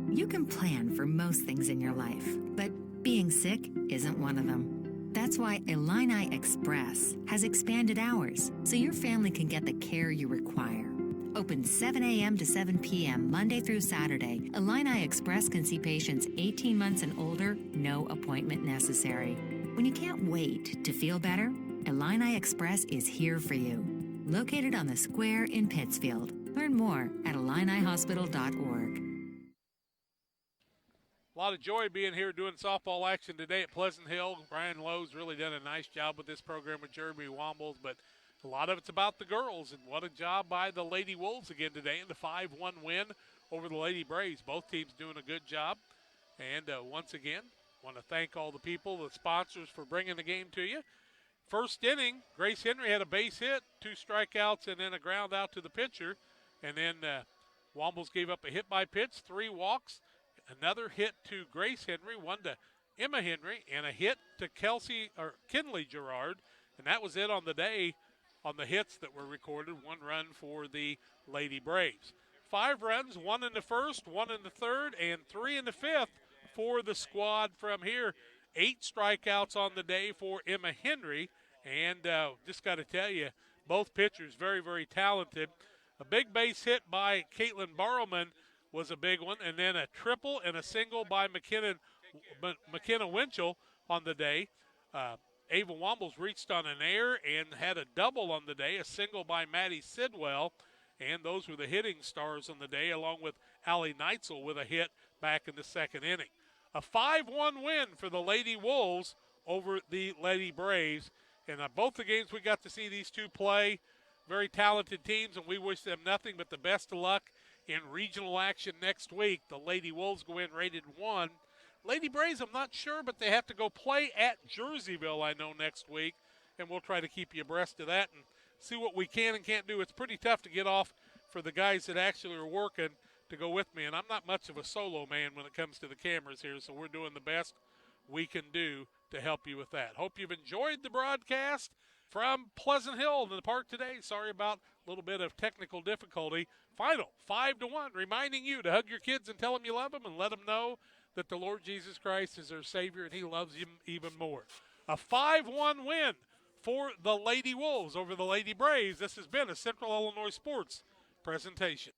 You can plan for most things in your life, but being sick isn't one of them. That's why Illini Express has expanded hours so your family can get the care you require. Open 7 a.m. to 7 p.m. Monday through Saturday, Illini Express can see patients 18 months and older, no appointment necessary. When you can't wait to feel better, Illini Express is here for you. Located on the square in Pittsfield. Learn more at IlliniHospital.org. A lot of joy being here doing softball action today at Pleasant Hill. Brian Lowe's really done a nice job with this program with Jeremy Wombles, but a lot of it's about the girls, and what a job by the Lady Wolves again today in the 5-1 win over the Lady Braves. Both teams doing a good job. And once again, want to thank all the people, the sponsors, for bringing the game to you. First inning, Grace Henry had a base hit, 2 strikeouts, and then a ground out to the pitcher. And then Wombles gave up a hit by pitch, 3 walks, another hit to Grace Henry, 1 to Emma Henry, and a hit to Kinley Gerard. And that was it on the day on the hits that were recorded. 1 run for the Lady Braves. 5 runs, 1 in the first, 1 in the third, and 3 in the fifth for the squad from here. 8 strikeouts on the day for Emma Henry. And just got to tell you, both pitchers very, very talented. A big base hit by Caitlin Barrowman was a big one, and then a triple and a single by McKenna Winchell on the day. Ava Wombles reached on an air and had a double on the day, a single by Maddie Sidwell, and those were the hitting stars on the day, along with Allie Neitzel with a hit back in the second inning. A 5-1 win for the Lady Wolves over the Lady Braves. And both the games we got to see these two play, very talented teams, and we wish them nothing but the best of luck in regional action next week. The Lady Wolves go in rated 1. Lady Braves, I'm not sure, but they have to go play at Jerseyville, I know, next week, and we'll try to keep you abreast of that and see what we can and can't do. It's pretty tough to get off for the guys that actually are working to go with me, and I'm not much of a solo man when it comes to the cameras here, so we're doing the best we can do to help you with that. Hope you've enjoyed the broadcast from Pleasant Hill in the park today. Sorry about a little bit of technical difficulty. Final 5-1, reminding you to hug your kids and tell them you love them and let them know that the Lord Jesus Christ is their Savior and He loves them even more. A 5-1 win for the Lady Wolves over the Lady Braves. This has been a Central Illinois Sports presentation.